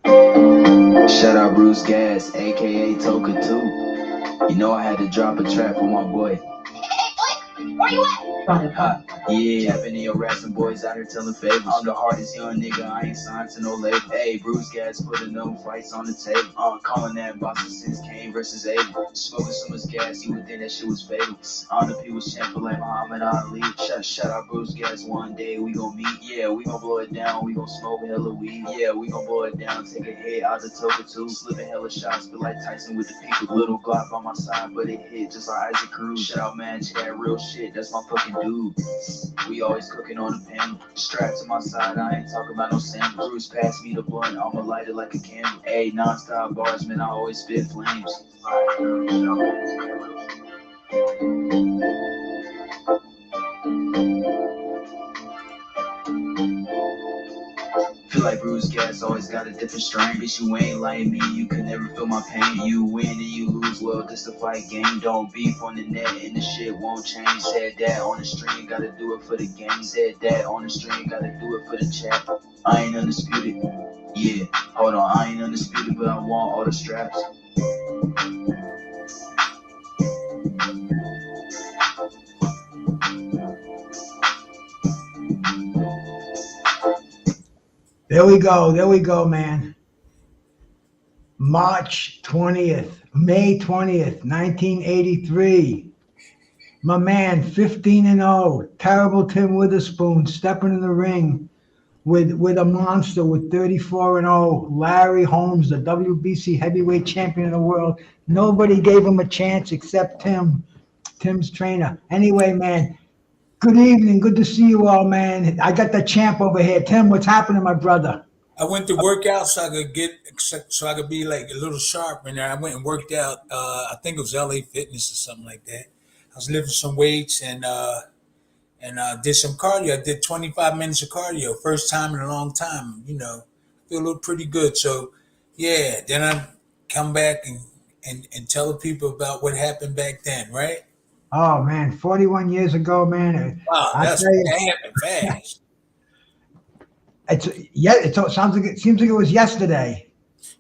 Shout out Bruce Gas, aka Toka 2. You know I had to drop a track for my boy. Where you at? Yeah, I've been in your rapping boys out here telling favors. I'm the hardest young nigga, I ain't signed to no label. Hey, Bruce Gas putting them fights on the table. Calling that boxing since Kane versus Abel. Smoking so much gas, you would think that shit was fatal. On the people's champion like Muhammad Ali. Shout out Bruce Gas, one day we gon' meet. Yeah, we gon' blow it down, we gon' smoke hella weed. Yeah, we gon' blow it down, take a hit out the Toka 2. Slipping hella shots, feel like Tyson with the people. Little Glock on my side, but it hit just like Isaac Cruz. Shout out Magic, that real shit, that's my fucking dude. We always cooking on the pan. Strapped to my side, I ain't talking about no sandwich. Bruce pass me the blunt, I'ma light it like a candle. Ayy, non-stop bars, man, I always spit flames. Feel like Bruce Gas always got a different strain. Bitch, you ain't like me, you can never feel my pain. You win and you lose, well, this a fight game. Don't beef on the net and the shit won't change. Said that on the stream, gotta do it for the game. Said that on the stream, gotta do it for the chat. I ain't undisputed, yeah, hold on, I ain't undisputed, but I want all the straps. There we go, man. March 20th, May 20th, 1983. My man, 15-0, terrible Tim Witherspoon, stepping in the ring with a monster with 34-0, Larry Holmes, the WBC Heavyweight Champion of the world. Nobody gave him a chance except Tim's trainer. Anyway, man, good evening. Good to see you all, man. I got the champ over here. Tim, what's happening, my brother? I went to work out so I could be like a little sharp. And I went and worked out. I think it was LA Fitness or something like that. I was lifting some weights and did some cardio. I did 25 minutes of cardio, first time in a long time. Feel a little pretty good. So yeah, then I come back and tell the people about what happened back then, right? Oh man, 41 years ago, man. Wow, I that tell you, happened fast. it sounds like it seems like it was yesterday.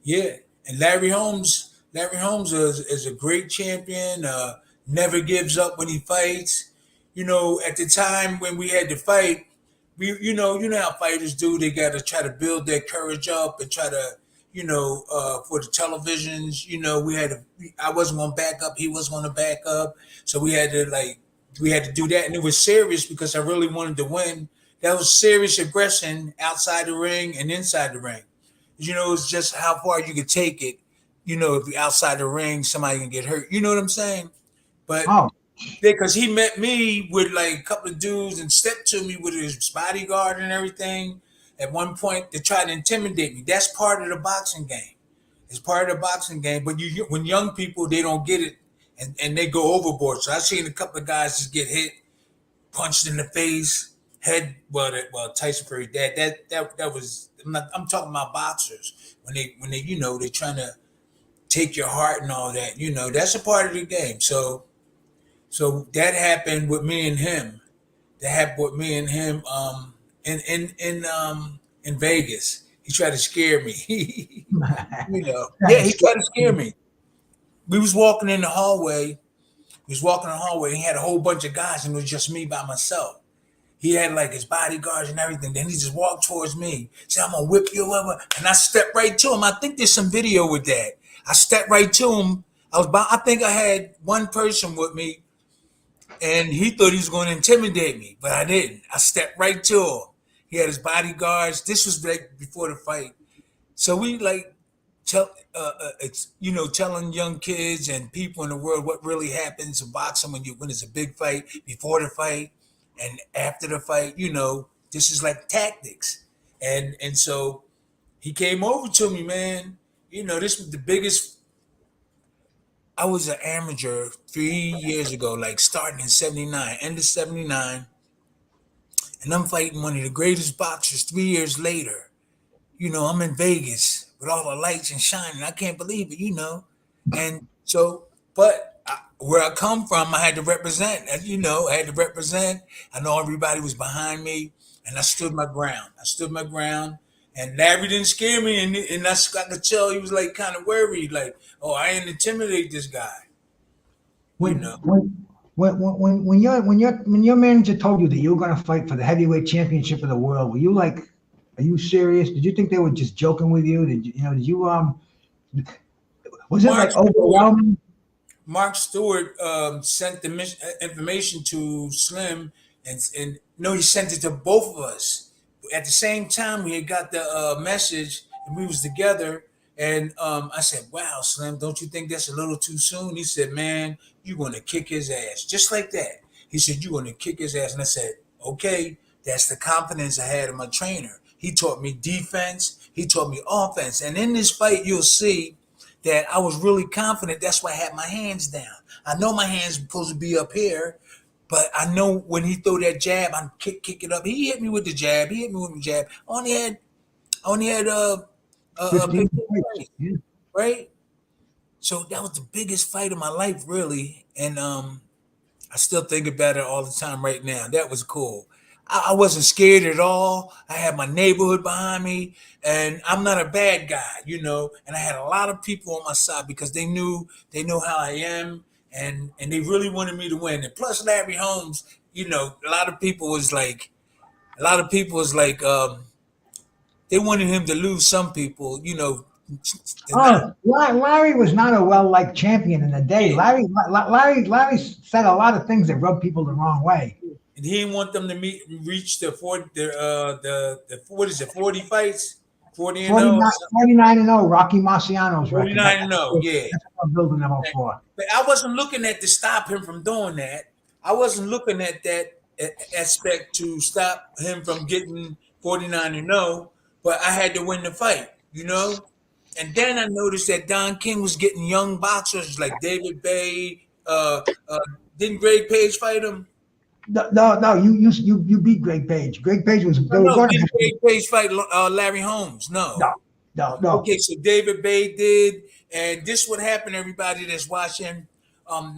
Yeah, and Larry Holmes is a great champion. Never gives up when he fights. At the time when we had to fight, you know how fighters do. They got to try to build their courage up and try to, for the televisions. I wasn't going to back up. He wasn't going to back up. So we had to do that, and it was serious because I really wanted to win. That was serious aggression outside the ring and inside the ring. It's just how far you could take it. If you're outside the ring, somebody can get hurt. You know what I'm saying? But Oh, because he met me with like a couple of dudes and stepped to me with his bodyguard and everything at one point to try to intimidate me. That's part of the boxing game. It's part of the boxing game. But when young people, they don't get it and they go overboard. So I've seen a couple of guys just get hit, punched in the face, head. Well, Tyson Fury. That was. I'm talking about boxers when they're trying to take your heart and all that. That's a part of the game. So that happened with me and him. That happened with me and him in Vegas. He tried to scare me. Yeah, he tried to scare me. We was walking in the hallway. And he had a whole bunch of guys, and it was just me by myself. He had like his bodyguards and everything. Then he just walked towards me. Said, "I'm gonna whip you over." And I stepped right to him. I think there's some video with that. I stepped right to him. I think I had one person with me, and he thought he was going to intimidate me, but I didn't. I stepped right to him. He had his bodyguards. This was like before the fight. So we like telling young kids and people in the world what really happens in boxing when it's a big fight, before the fight and after the fight. This is like tactics. And so he came over to me, man. This was the biggest. I was an amateur 3 years ago, like starting in 79, end of 79. And I'm fighting one of the greatest boxers 3 years later. I'm in Vegas with all the lights and shining. I can't believe it. And so, where I come from, I had to represent. I had to represent. I know everybody was behind me, and I stood my ground. And Larry didn't scare me, and I could tell he was like kind of worried, like, oh, I ain't intimidate this guy, you When know. when your manager told you that you were going to fight for the heavyweight championship of the world, were you like, are you serious? Did you think they were just joking with you? Was it Mark like Stewart, overwhelming? Mark Stewart sent the information to Slim, and no, he sent it to both of us at the same time. We had got the message, and we was together. And I said, "Wow, Slim, don't you think that's a little too soon?" He said, "Man, you're gonna kick his ass just like that." He said, "You're gonna kick his ass," and I said, "Okay, that's the confidence I had in my trainer. He taught me defense. He taught me offense, and in this fight, you'll see." That I was really confident. That's why I had my hands down. I know my hands were supposed to be up here, but I know when he threw that jab, I kick it up. He hit me with the jab. He hit me with the jab. I only had 15 15 fights. fights, Yeah. right? So that was the biggest fight of my life, really. And I still think about it all the time right now. That was cool. I wasn't scared at all. I had my neighborhood behind me, and I'm not a bad guy, And I had a lot of people on my side because they know how I am, and they really wanted me to win. And plus, Larry Holmes, a lot of people was like, they wanted him to lose. Some people, to not. Oh, Larry was not a well-liked champion in the day. Yeah. Larry said a lot of things that rubbed people the wrong way. And he didn't want them to reach the 40, the what is it, 40 fights, 40-0, 49 and 0, Rocky Marciano's record. 49-0, yeah. That's what I'm building them up for. But I wasn't looking at to stop him from doing that. I wasn't looking at that aspect to stop him from getting 49-0. But I had to win the fight. And then I noticed that Don King was getting young boxers like David Bay. Didn't Greg Page fight him? No, you beat Greg Page. Greg Page was. They were going didn't to Greg Page fight Larry Holmes? No. No. Okay, so David Bay did, and this would happen. Everybody that's watching,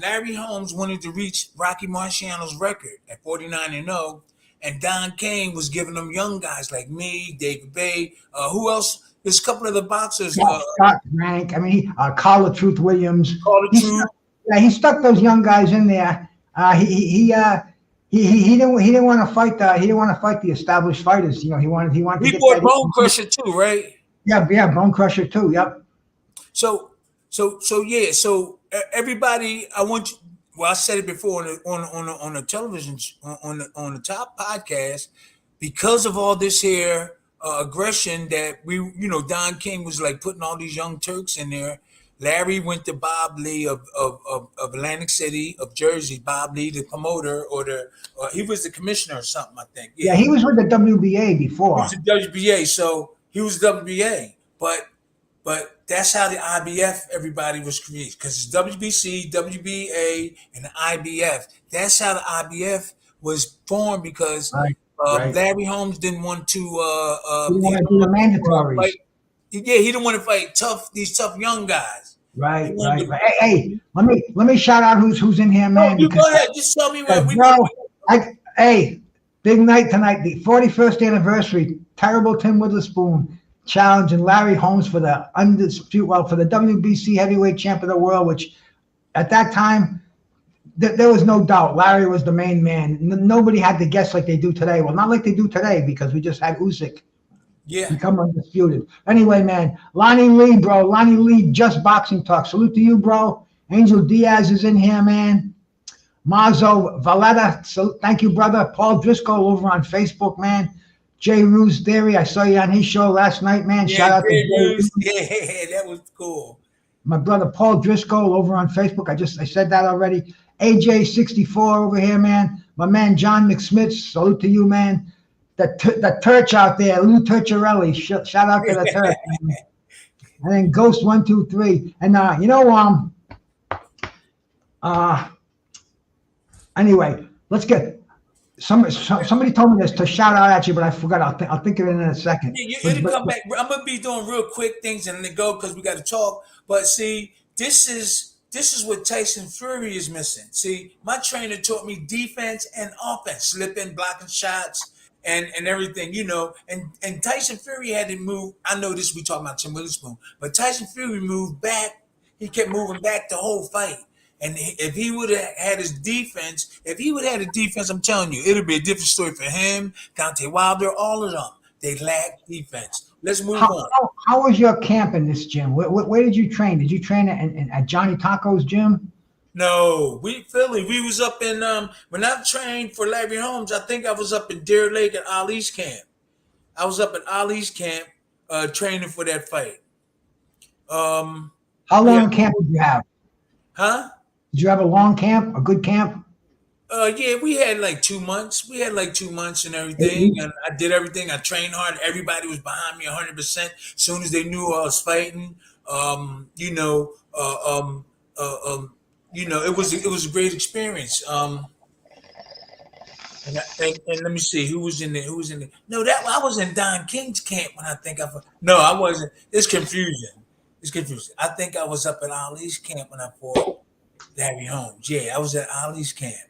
Larry Holmes wanted to reach Rocky Marciano's record at 49-0, and Don King was giving them young guys like me, David Bay. Who else? There's a couple of the boxers. Scott Rank. I mean, Carl the Truth Williams. He stuck those young guys in there. He didn't want to fight the established fighters. He wanted He to get fought that Bone Crusher too, right? Yeah, Bone Crusher too. Yep. So everybody, I want you. Well, I said it before on the television on the top podcast, because of all this here aggression that Don King was like putting all these young Turks in there. Larry went to Bob Lee of Atlantic City, of Jersey. Bob Lee, the promoter, or he was the commissioner or something, I think. Yeah, he was with the WBA before. He was the WBA, so he was WBA. But that's how the IBF everybody was created, because it's WBC, WBA, and the IBF. That's how the IBF was formed because Right. Larry Holmes didn't want to. He didn't want to do the mandatories. He didn't want to fight these tough young guys. Right. Hey, let me shout out who's in here, man. No, you go ahead. Just tell me what we. Hey, big night tonight. The 41st anniversary. Terrible Tim Witherspoon challenging Larry Holmes for the WBC Heavyweight Champ of the World, which at that time there was no doubt Larry was the main man. Nobody had to guess like they do today. Well, not like they do today because we just had Usyk. Yeah. Become undisputed. Anyway, man, Lonnie Lee, bro. Lonnie Lee, Just Boxing Talk. Salute to you, bro. Angel Diaz is in here, man. Marzo Valletta, so thank you, brother. Paul Driscoll over on Facebook, man. Jay Ruse Theory, I saw you on his show last night, man. Yeah, shout out to Jay Ruse. Yeah, that was cool. My brother Paul Driscoll over on Facebook. I said that already. AJ64 over here, man. My man John McSmith, salute to you, man. The Turch out there, Lou Turcharelli. Shout out to the Turch. And then Ghost 123. And anyway, let's get somebody told me this to shout out at you, but I forgot. I'll think of it in a second. It'll come back. I'm gonna be doing real quick things and then go because we got to talk. But see, this is what Tyson Fury is missing. See, my trainer taught me defense and offense, slipping, blocking shots. and everything, and Tyson Fury had to move. I know this we talking about Tim Witherspoon, but Tyson Fury moved back. He kept moving back the whole fight. And if he would have had his defense, I'm telling you, it'll be a different story for him, Deontay Wilder, all of them. They lack defense. Let's move on. How was your camp in this gym? Where did you train? Did you train at Johnny Taco's gym? No, Philly. We was up in when I trained for Larry Holmes. I think I was up in Deer Lake at Ali's camp. I was up at Ali's camp training for that fight. How long a camp did you have? Huh? Did you have a long camp, a good camp? Yeah, we had like 2 months. We had like 2 months and everything. And I did everything. I trained hard. Everybody was behind me 100%. As soon as they knew I was fighting, it was a great experience. And let me see who was in there. No, I was in Don King's camp when I think of. No, I wasn't. It's confusing. I think I was up at Ali's camp when I fought Larry Holmes. Yeah, I was at Ali's camp.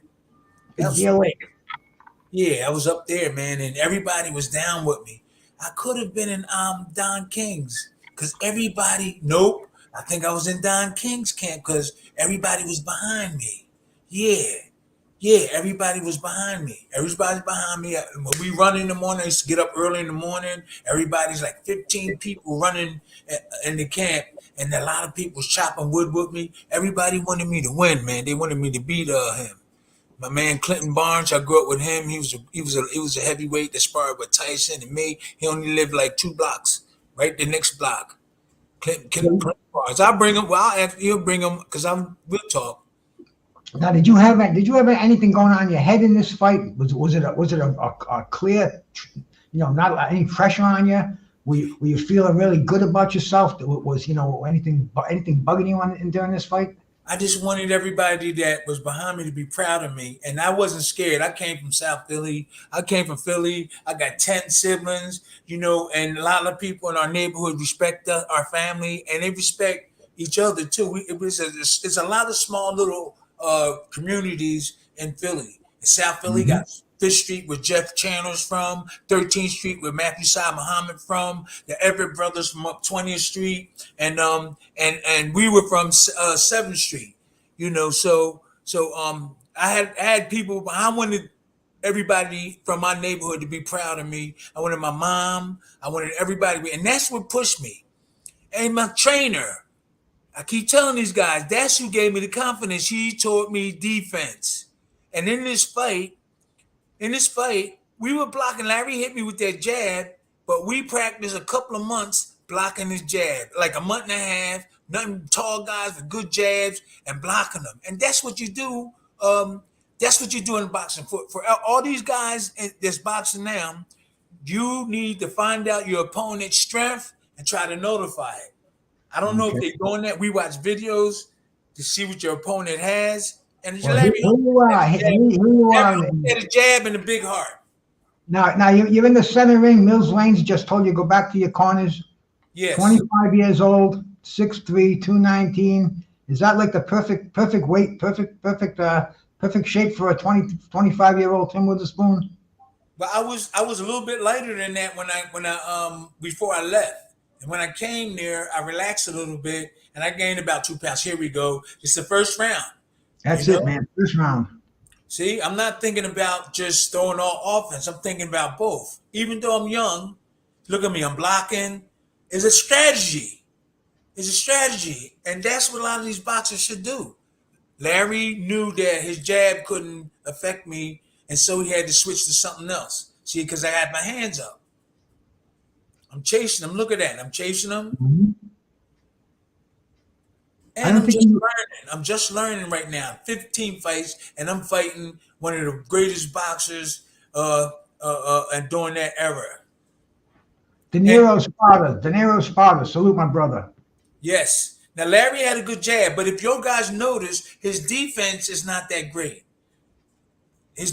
Yeah, I was up there, man, and everybody was down with me. I could have been in Don King's because everybody. Nope, I think I was in Don King's camp because everybody was behind me. Yeah, everybody was behind me. Everybody's behind me. When we run in the morning, I used to get up early in the morning. Everybody's like 15 people running in the camp, and a lot of people was chopping wood with me. Everybody wanted me to win, man. They wanted me to beat him. My man Clinton Barnes, I grew up with him. He was a heavyweight that sparred with Tyson and me. He only lived like 2 blocks, right the next block. Clinton Barnes. I'll bring him. Well, he'll bring him because we'll talk. Now, did you have anything going on in your head in this fight? Was it a clear, not any pressure on you? Were you feeling really good about yourself? Was anything bugging you during this fight? I just wanted everybody that was behind me to be proud of me, and I wasn't scared. I came from South Philly. I got 10 siblings, and a lot of people in our neighborhood respect our family, and they respect each other too. It's a lot of small little communities in Philly. In South Philly, got 5th Street where Jeff Chandler's from, 13th Street where Matthew Saad Muhammad from, the Everett brothers from up 20th Street, and we were from 7th Street. So I had people. I wanted everybody from my neighborhood to be proud of me. I wanted my mom. I wanted everybody, and that's what pushed me. And my trainer. I keep telling these guys, that's who gave me the confidence. He taught me defense. And in this fight, we were blocking. Larry hit me with that jab, but we practiced a couple of months blocking his jab, like a month and a half, nothing tall guys with good jabs and blocking them. And that's what you do. That's what you do in boxing. For all these guys that's boxing now, you need to find out your opponent's strength and try to notify it. I don't know if they're doing that. We watch videos to see what your opponent has. And who you are. Had a jab and a big heart. Now you're in the center ring. Mills Lane's just told you go back to your corners. Yes. 25 years old, 6'3", 219. Is that like the perfect weight, perfect shape for a 25-year-old Tim Witherspoon? But I was a little bit lighter than that when I before I left. And when I came there, I relaxed a little bit, and I gained about 2 pounds. Here we go. It's the first round. That's it, man. First round. See, I'm not thinking about just throwing all offense. I'm thinking about both. Even though I'm young, look at me. I'm blocking. It's a strategy. And that's what a lot of these boxers should do. Larry knew that his jab couldn't affect me, and so he had to switch to something else. See, because I had my hands up. I'm chasing him. Look at that. I'm chasing him. Mm-hmm. And I'm just learning right now. 15 fights, and I'm fighting one of the greatest boxers and during that era. De Niro Sparta. Salute my brother. Yes. Now, Larry had a good jab, but if your guys notice, his defense is not that great. You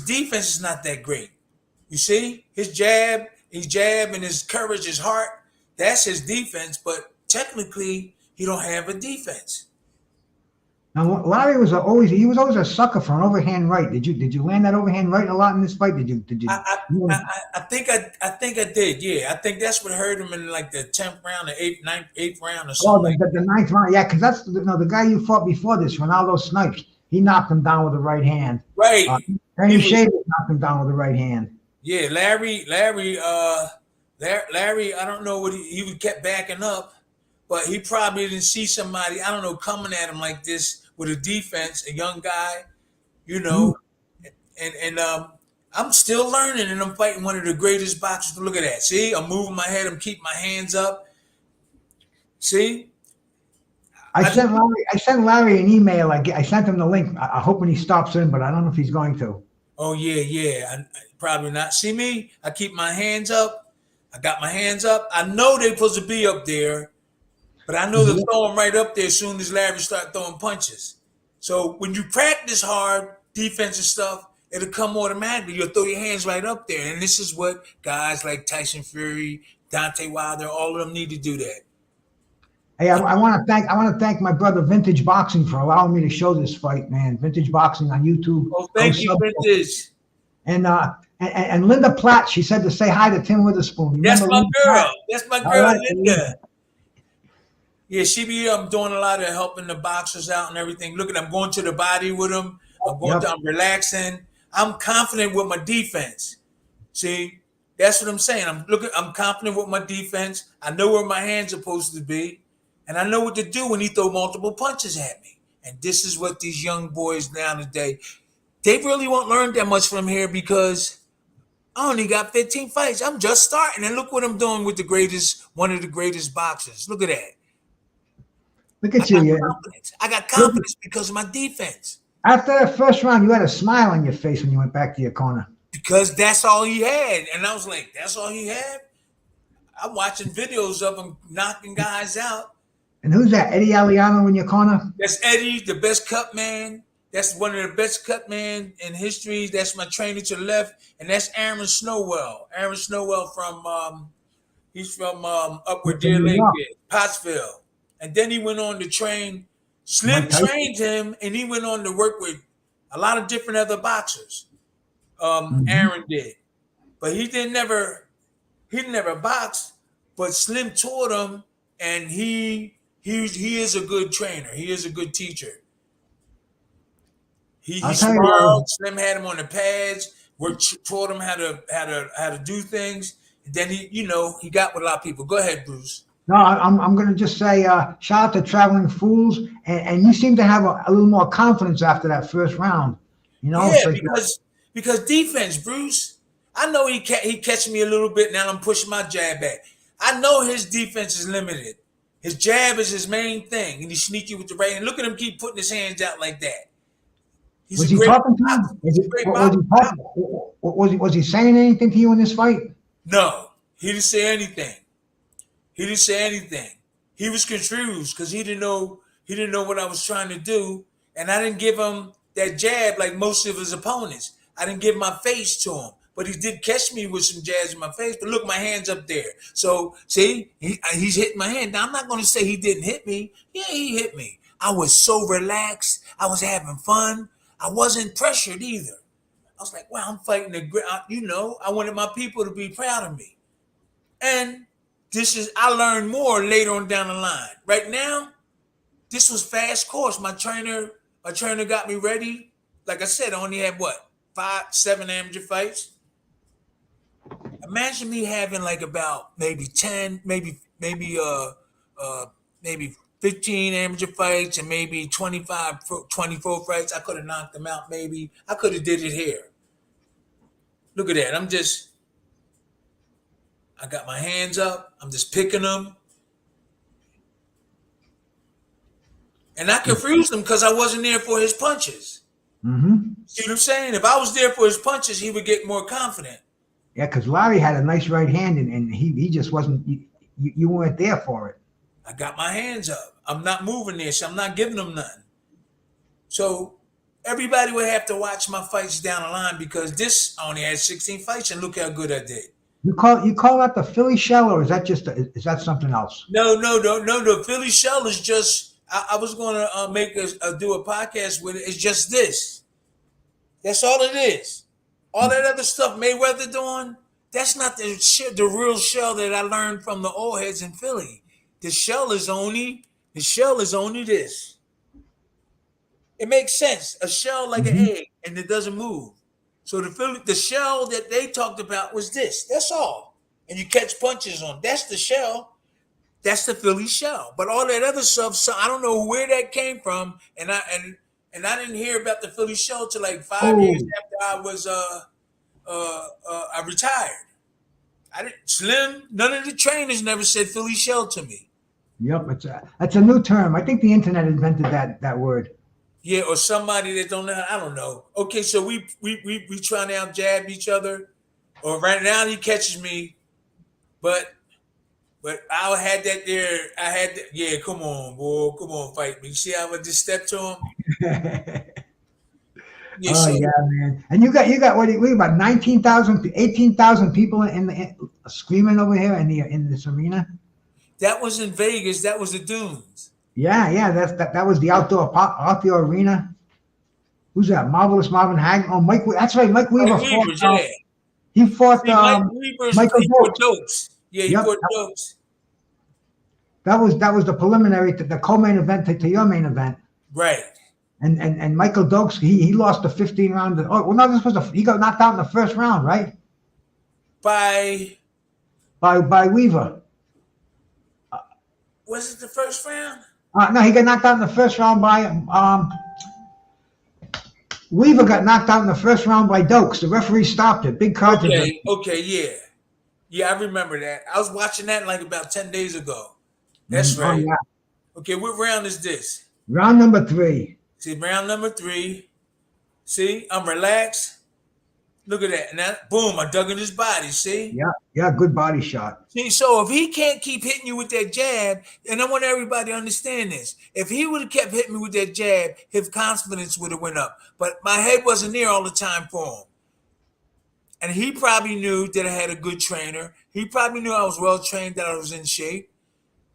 see? His jab and his courage, his heart, that's his defense, but technically he don't have a defense. Now, Larry was always a sucker for an overhand right. Did you land that overhand right a lot in this fight? Did you? I think I did. Yeah, I think that's what hurt him in like the 10th round, the eighth round, or Oh, something like the ninth round. Yeah, because that's the guy you fought before this, Ronaldo Snipes. He knocked him down with the right hand. that. Right. Ernie Shavers knocked him down with the right hand. Yeah, Larry. I don't know what he kept backing up, but he probably didn't see somebody, I don't know, coming at him like this with a defense, a young guy, you Mm. know, and I'm still learning, and I'm fighting one of the greatest boxers. Look at that. See, I'm moving my head. I'm keeping my hands up. See, I sent Larry an email. I sent him the link. I hope when he stops in, but I don't know if he's going to. oh yeah. Probably not. See me? I keep my hands up. I got my hands up. I know they're supposed to be up there, but I know they'll throw them right up there as soon as Larry start throwing punches. So when you practice hard defensive stuff, it'll come automatically. You'll throw your hands right up there, and this is what guys like Tyson Fury, Deontay Wilder, all of them need to do that. Hey, I want to thank my brother Vintage Boxing for allowing me to show this fight, man. Vintage Boxing on YouTube. Oh, thank you, Vintage. And Linda Platt, she said to say hi to Tim Witherspoon. That's my Linda girl. Platt? That's my All girl, right, Linda. Yeah, she be doing a lot of helping the boxers out and everything. Look at, I'm going to the body with them. I'm relaxing. I'm confident with my defense. See, that's what I'm saying. I'm confident with my defense. I know where my hands are supposed to be, and I know what to do when he throw multiple punches at me. And this is what these young boys now today, they really won't learn that much from here because I only got 15 fights. I'm just starting, and look what I'm doing with one of the greatest boxers. Look at that. Look at you. I got confidence because of my defense. After that first round, you had a smile on your face when you went back to your corner. Because that's all he had. And I was like, that's all he had? I'm watching videos of him knocking guys out. And who's that? Eddie Aliano in your corner? That's Eddie, the best cut man. That's one of the best cut men in history. That's my trainer to the left. And that's Aaron Snowell. Aaron Snowell he's from up where Deer Lake is, Pottsville. And then he went on to train. Slim trained him, and he went on to work with a lot of different other boxers. Aaron did, but he didn't never box. But Slim taught him, and he is a good trainer. He is a good teacher. He's smart. Slim had him on the pads. Taught him how to do things. And then he got with a lot of people. Go ahead, Bruce. No, I'm going to just say shout out to Traveling Fools, and you seem to have a little more confidence after that first round. Yeah, because defense, Bruce. I know he catching me a little bit now. I'm pushing my jab back. I know his defense is limited. His jab is his main thing, and he's sneaky with the right. And look at him keep putting his hands out like that. Was he talking to you? Was he saying anything to you in this fight? No, he didn't say anything. He didn't say anything. He was confused because he didn't know what I was trying to do, and I didn't give him that jab like most of his opponents. I didn't give my face to him, but he did catch me with some jabs in my face. But look, my hand's up there. So see, he's hitting my hand. Now I'm not going to say he didn't hit me. Yeah, he hit me. I was so relaxed. I was having fun. I wasn't pressured either. I was like, wow, I'm fighting I wanted my people to be proud of me, and I learned more later on down the line. Right now, this was fast course. My trainer got me ready. Like I said, I only had 7 amateur fights. Imagine me having like about maybe 10, maybe 15 amateur fights and maybe 24 fights. I could have knocked them out. Maybe I could have did it here. Look at that. I got my hands up. I'm just picking them. And I confused him because I wasn't there for his punches. Mm-hmm. See what I'm saying? If I was there for his punches, he would get more confident. Yeah, because Larry had a nice right hand, and he just wasn't, you weren't there for it. I got my hands up. I'm not moving there, so I'm not giving them nothing. So everybody would have to watch my fights down the line because I only had 16 fights, and look how good I did. You call that the Philly shell, or is that something else? No. The Philly shell is just I was going to do a podcast with it. It's just this. That's all it is. All that other stuff Mayweather doing, that's not the real shell that I learned from the old heads in Philly. The shell is only this. It makes sense. A shell like an Mhm. egg, and it doesn't move. So the shell that they talked about was this. That's all. And you catch punches on. That's the shell. That's the Philly shell. But all that other stuff, so I don't know where that came from. And I didn't hear about the Philly shell till like 5 years Oh, after I was I retired. I didn't Slim. None of the trainers never said Philly shell to me. yep. It's a new term. I think the internet invented that word. Yeah, or somebody that don't know. I don't know. Okay, so we trying to out jab each other, or right now he catches me, but I had that there. I had that, yeah. Come on, boy. Come on, fight me. See how I just stepped to him? Yeah. Oh So yeah, man. And you got what about 19,000, 18,000 people screaming over here in this arena? that was in Vegas. That was the Dunes. Yeah. That was the outdoor arena. Who's that? Marvelous Marvin Hag. Oh, Mike. That's right. Mike Mike Weaver fought. Weaver's, yeah. He fought See, Mike Weaver's Michael he fought Dopes. Dopes. Yeah, he Yep. fought Dopes. That was the preliminary to the co-main event to your main event. Right. And Michael Dokes, he lost the 15 round. Oh well, no, he got knocked out in the first round, right? By By Weaver. was it the first round? No, he got knocked out in the first round by Weaver got knocked out in the first round by Dokes. The referee stopped it. Big controversy. Okay, yeah. Yeah, I remember that. I was watching that like about 10 days ago. That's right. Oh yeah. Okay, what round is this? Round number 3. See, round number 3. See, I'm relaxed. Look at that. Now, boom, I dug in his body. See? Yeah, good body shot. See, so if he can't keep hitting you with that jab, and I want everybody to understand this, if he would have kept hitting me with that jab, his confidence would have went up. But my head wasn't there all the time for him. And he probably knew that I had a good trainer. He probably knew I was well trained, that I was in shape.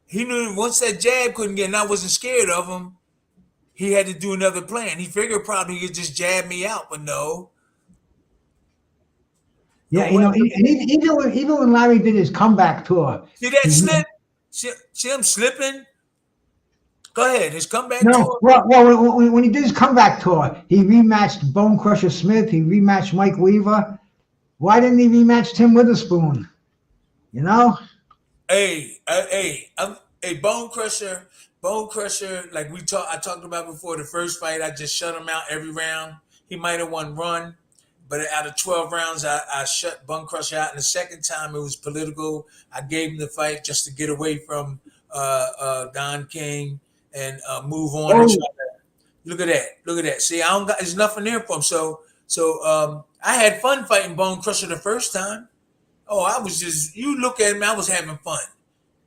He knew once that jab couldn't get, and I wasn't scared of him, he had to do another plan. He figured probably he'd just jab me out, but no. Yeah, and even when Larry did his comeback tour. See that slip? See him slipping? Go ahead. His comeback tour? Well, when he did his comeback tour, he rematched Bone Crusher Smith. He rematched Mike Weaver. Why didn't he rematch Tim Witherspoon? You know? Hey, Bone Crusher, like I talked about before the first fight, I just shut him out every round. He might have won one, but out of 12 rounds, I shut Bone Crusher out. And the second time, it was political. I gave him the fight just to get away from Don King and move on. Oh. Look at that. See, there's nothing there for him. So I had fun fighting Bone Crusher the first time. Oh, you look at me, I was having fun.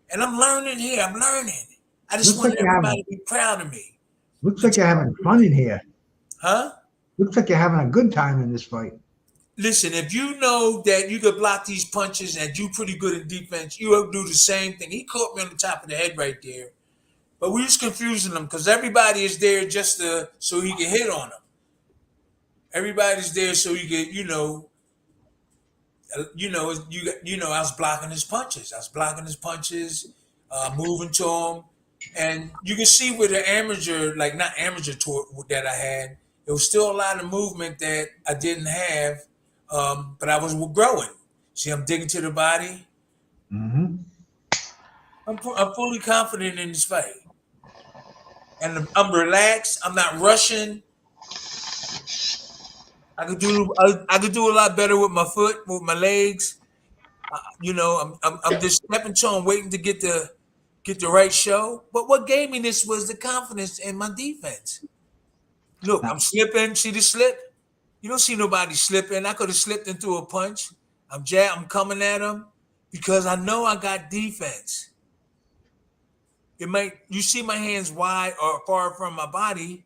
And I'm learning here. I'm learning. I just want everybody to be proud of me. Looks like you're having fun in here. Huh? Looks like you're having a good time in this fight. Listen, if you know that you could block these punches and you pretty good in defense, you'll do the same thing. He caught me on the top of the head right there. But we was confusing them because everybody is there just so he can hit on them. Everybody's there so he can, I was blocking his punches. Moving to him. And you can see with the amateur, like not amateur tour that I had, there was still a lot of movement that I didn't have, but I was growing. See, I'm digging to the body. Mm-hmm. I'm fully confident in this fight. And I'm relaxed. I'm not rushing. I could do a lot better with my foot, with my legs. I'm just stepping to him, waiting to get the right show. But what gave me this was the confidence in my defense. Look, I'm slipping. See the slip? You don't see nobody slipping. I could have slipped into a punch. I'm coming at him because I know I got defense. You see my hands wide or far from my body,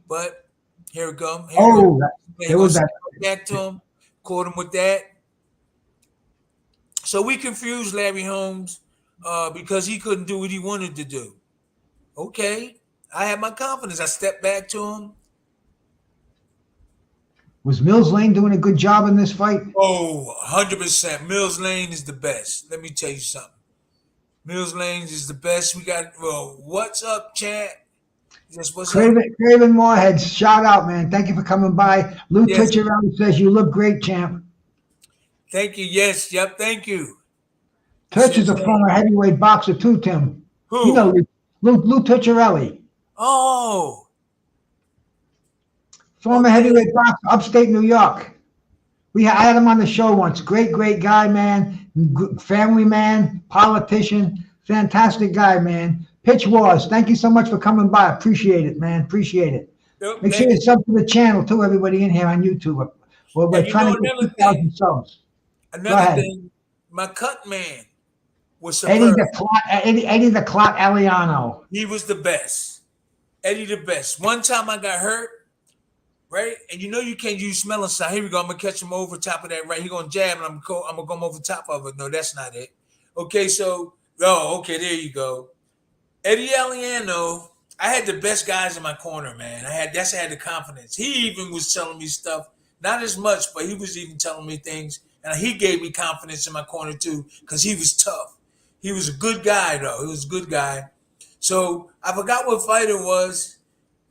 but here it goes. There was that. Back to him, caught him with that. So we confused Larry Holmes because he couldn't do what he wanted to do. Okay, I had my confidence. I stepped back to him. Was Mills Lane doing a good job in this fight? Oh, 100%. Mills Lane is the best. Let me tell you something. Mills Lane is the best. We got, well, what's up, chat? Just what's up? Craven Moorhead, shout out, man. Thank you for coming by. Lou Yes. Ticciarelli says you look great, champ. Thank you. Yes. Yep. Thank you. Touch is a former heavyweight boxer too, Tim. Who? You know Lou Ticciarelli. Oh. Former heavyweight boxer, upstate New York. I had him on the show once. Great guy, man. Family man, politician, fantastic guy, man. Pitch Wars, thank you so much for coming by. Appreciate it, man. Appreciate it. Yep, Make sure you sub to the channel too, everybody in here on YouTube. We're trying to get 2,000 subs. Another thing, my cut man was Eddie superb. Eddie the Clot Aliano. He was the best. Eddie the best. One time I got hurt, right? And you know you can't use smelling salts. Here we go. I'm gonna catch him over top of that. Right, he gonna jab, and I'm gonna go over top of it. No, that's not it. Okay, so okay, there you go. Eddie Aliano. I had the best guys in my corner, man. I had the confidence. He even was telling me stuff, not as much, but he was even telling me things, and he gave me confidence in my corner too, because he was tough. He was a good guy, though. He was a good guy. So I forgot what fight it was.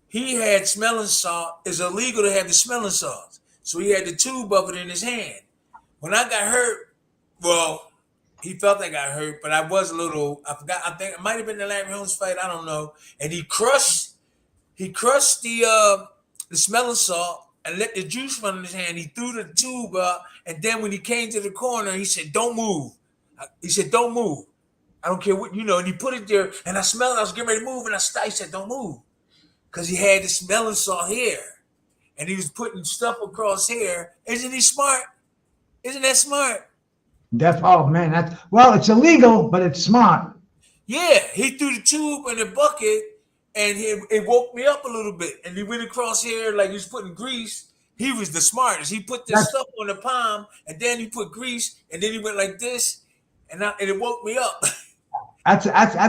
He had smelling salt. It's illegal to have the smelling salts. So he had the tube of it in his hand. When I got hurt, well, he felt I got hurt, but I was a little, I forgot, I think it might have been the Larry Holmes fight, I don't know. And he crushed the smelling salt and let the juice run in his hand. He threw the tube up, and then when he came to the corner, he said, "Don't move." He said, "Don't move. I don't care what, and he put it there, and I smelled it. I was getting ready to move, and he said, "Don't move." Because he had the smelling salt here, and he was putting stuff across here. Isn't he smart? Isn't that smart? Man, it's illegal, but it's smart. Yeah, he threw the tube in the bucket, and it woke me up a little bit. And he went across here like he was putting grease. He was the smartest. He put this stuff on the palm, and then he put grease, and then he went like this, and it woke me up. That's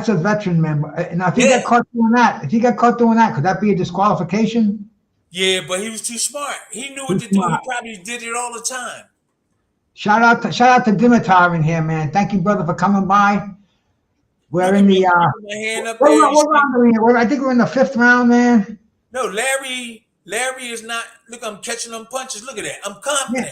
a veteran member. Now, if he got caught doing that, could that be a disqualification? Yeah, but he was too smart. He knew what to do. He probably did it all the time. Shout out to Dimitar in here, man. Thank you, brother, for coming by. We're in the what round are we in? I think we're in the 5th round, man. No, Larry is not. Look, I'm catching them punches. Look at that. I'm confident.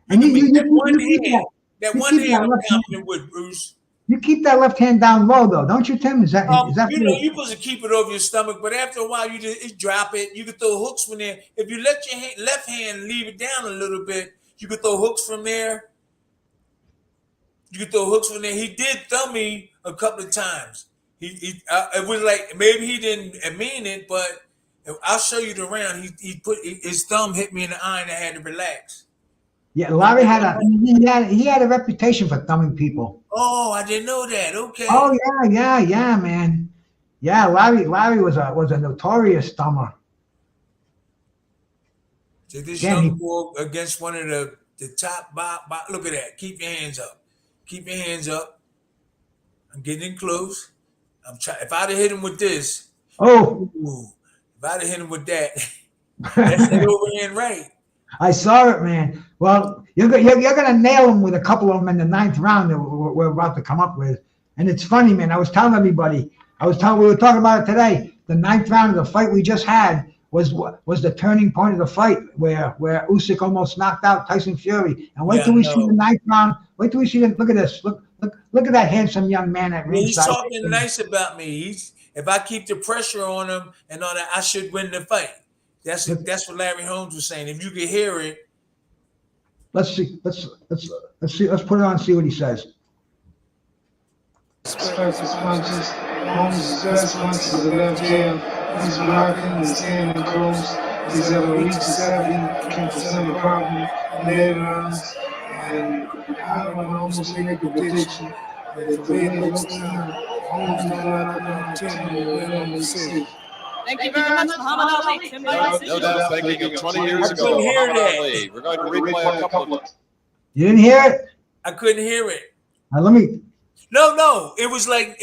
Yeah. And that one hand I'm confident with, Bruce. You keep that left hand down low, though, don't you, Tim? Is that you're supposed to keep it over your stomach, but after a while you just drop it. You can throw hooks from there. If you let your left hand leave it down a little bit, you could throw hooks from there. He did thumb me a couple of times. It was like maybe he didn't mean it, but I'll show you the round. He put his thumb hit me in the eye, and I had to relax. Yeah, Larry he had a reputation for thumbing people. Oh, I didn't know that. Okay. Oh yeah, man. Yeah, Larry was a notorious thumber. So this young boy against one of the top. Look at that. Keep your hands up. Keep your hands up. I'm getting in close. If I'd have hit him with this. If I'd have hit him with that, that's the overhand right. I saw it, man. Well, you're gonna nail him with a couple of them in the 9th round that we're about to come up with. And it's funny, man. I was telling everybody. We were talking about it today. The 9th round of the fight we just had was the turning point of the fight where Usyk almost knocked out Tyson Fury. And wait till we see the 9th round. Wait till we see look at this. Look at that handsome young man at ringside. He's talking nice about me. If I keep the pressure on him and all that, I should win the fight. That's what Larry Holmes was saying. If you could hear it. Let's see. Let's put it on and see what he says. Perfect punches. Holmes' best punches are the left jab. He's blocking and standing close. He's able to reach the 70, can present a problem in later rounds. And I would almost make a prediction that the way it looks now, Holmes will line up on 10 and win on the 6. Thank you very much, Muhammad Ali. No doubt thinking of 20 years ago, Muhammad Ali. We're going to replay a couple of. You didn't hear it? I couldn't hear it. Let me. No. It was like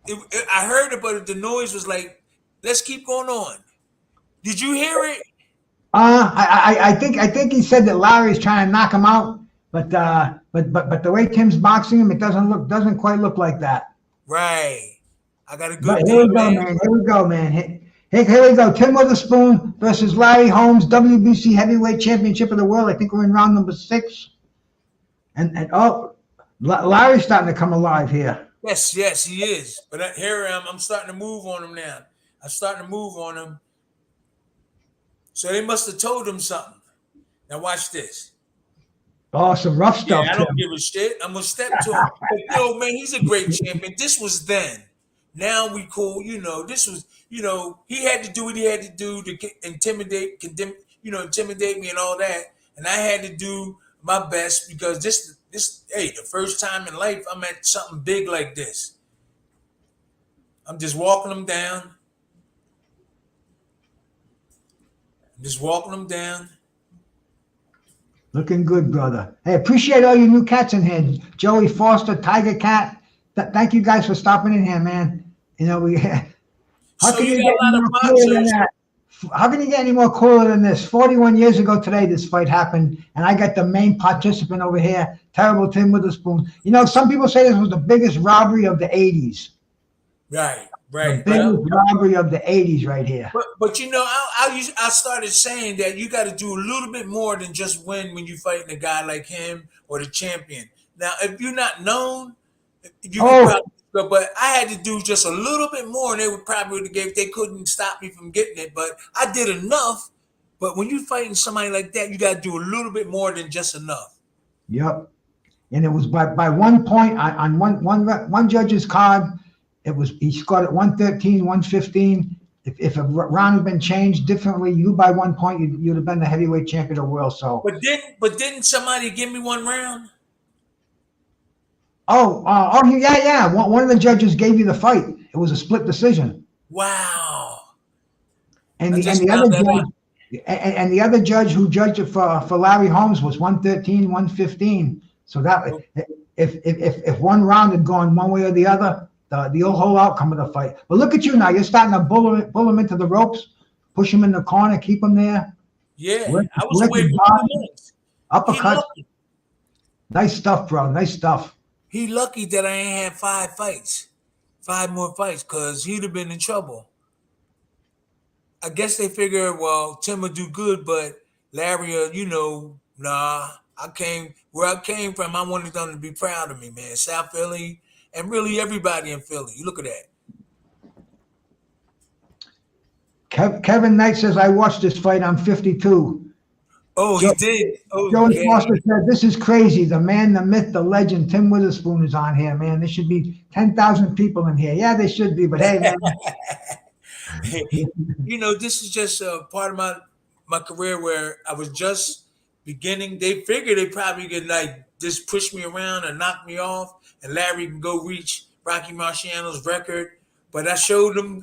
I heard it, but the noise was like, let's keep going on. Did you hear it? I think he said that Larry's trying to knock him out, but the way Tim's boxing him, it doesn't quite look like that. Right. I got a But good here we thing, go, man. man. Here we go, man. Here we go. Tim Witherspoon versus Larry Holmes, WBC Heavyweight Championship of the World. I think we're in round number 6. And Larry's starting to come alive here. Yes, he is. But here I'm starting to move on him now. I'm starting to move on him. So they must have told him something. Now watch this. Oh, some rough stuff. Yeah, I don't give a shit. I'm gonna step to him. But, yo, man, he's a great champion. This was then. Now we cool. This was. He had to do what he had to do to intimidate me and all that. And I had to do my best because this, the first time in life I'm at something big like this. I'm just walking them down. Looking good, brother. Hey, appreciate all you new cats in here. Joey Foster, Tiger Cat. Thank you guys for stopping in here, man. How can you get any more cooler than this? 41 years ago today, this fight happened, and I got the main participant over here, terrible Tim Witherspoon. Some people say this was the biggest robbery of the 80s. Right. The biggest robbery of the 80s right here. But I started saying that you got to do a little bit more than just win when you're fighting a guy like him or the champion. Now, if you're not known, you can probably, but I had to do just a little bit more, and they would probably they couldn't stop me from getting it. But I did enough. But when you're fighting somebody like that, you got to do a little bit more than just enough. Yep. And it was by 1 point on one judge's card. He scored at 113, 115. If a round had been changed differently, you by 1 point, you'd have been the heavyweight champion of the world. So, but didn't somebody give me 1 round? Yeah. One of the judges gave you the fight. It was a split decision. Wow. And the other judge who judged it for Larry Holmes was 113, 115. So that if one round had gone one way or the other, the whole outcome of the fight. But look at you now. You're starting to bull him into the ropes, push him in the corner, keep him there. Yeah, I was waiting for 2 minutes. Uppercut. Nice stuff, bro. Nice stuff. He lucky that I ain't had 5 more fights, because he'd have been in trouble. I guess they figured, well, Tim would do good, but Larry, nah. Where I came from, I wanted them to be proud of me, man. South Philly, and really everybody in Philly. You look at that. Kevin Knight says, I watched this fight. I'm 52. Oh, he did? Oh, Joey Foster said, this is crazy. The man, the myth, the legend, Tim Witherspoon is on here, man. There should be 10,000 people in here. Yeah, they should be, but hey, man. This is just a part of my career where I was just beginning. They figured they probably could just push me around and knock me off, and Larry can go reach Rocky Marciano's record. But I showed them,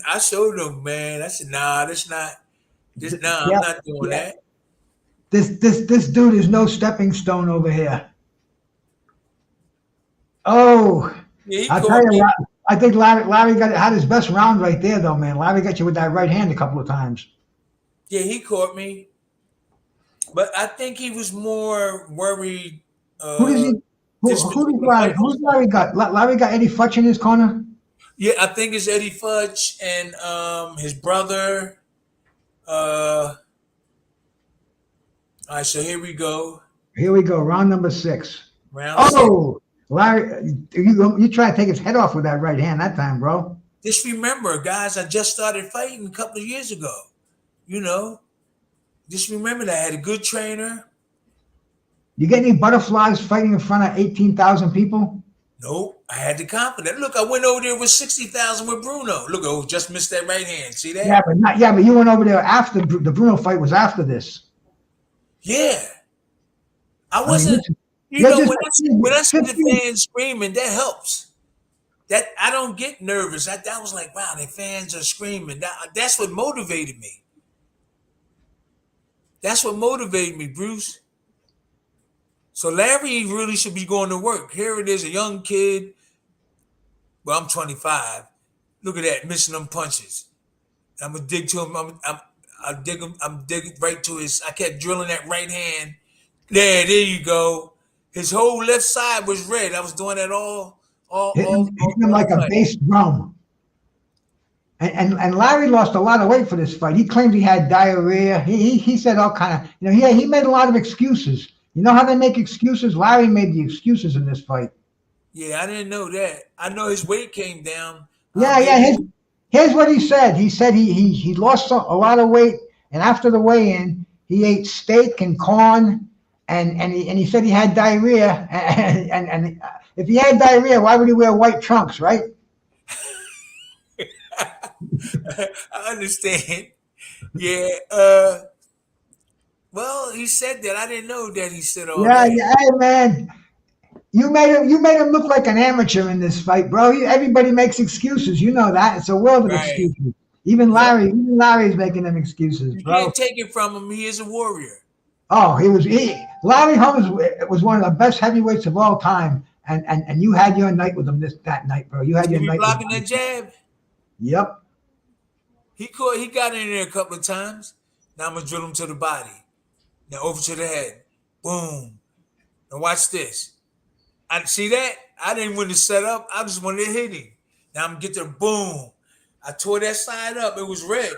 man. I said, nah, I'm not doing that. This dude is no stepping stone over here. Oh, yeah, I'll tell you, I think Larry had his best round right there, though, man. Larry got you with that right hand a couple of times. Yeah, he caught me, but I think he was more worried. Who's Larry got? Larry got Eddie Futch in his corner? Yeah, I think it's Eddie Futch and his brother. All right, so here we go. Round number 6. Larry, you try to take his head off with that right hand that time, bro. Just remember, guys, I just started fighting a couple of years ago. Just remember that I had a good trainer. You get any butterflies fighting in front of 18,000 people? Nope, I had the confidence. Look, I went over there with 60,000 with Bruno. Look, just missed that right hand. See that? Yeah, but you went over there after the Bruno fight was after this. Yeah, I wasn't. When I see the fans screaming, that helps. That I don't get nervous. That was like, wow, the fans are screaming. That's what motivated me. That's what motivated me, Bruce. So Larry really should be going to work. Here it is, a young kid. Well, I'm 25. Look at that, missing them punches. I'm gonna dig to him. I dig him. I'm digging right to his. I kept drilling that right hand. There you go. His whole left side was red. I was doing that Hitting him all like the a fight. bass drum. And Larry lost a lot of weight for this fight. He claimed he had diarrhea. He said all kind of, he made a lot of excuses. You know how they make excuses? Larry made the excuses in this fight. Yeah, I didn't know that. I know his weight came down. Yeah. Here's what he said. He said he lost a lot of weight, and after the weigh-in, he ate steak and corn, and he said he had diarrhea. And if he had diarrhea, why would he wear white trunks, right? I understand. Yeah. Well, he said that. I didn't know that he said all that. Yeah. Hey, man, you made him look like an amateur in this fight, bro. Everybody makes excuses. You know that. It's a world of Right. excuses. Even Larry's making them excuses, You bro. can't take it from him. He is a warrior. Oh, Larry Holmes was one of the best heavyweights of all time, and you had your night with him that night, bro. You had your He night blocking with that him. jab. Yep. He got in there a couple of times. Now I'm gonna drill him to the body. Now over to the head. Boom. Now watch this. I see that? I didn't want to set up. I just wanted to hit him. Now I'm gonna get the boom. I tore that side up. It was red.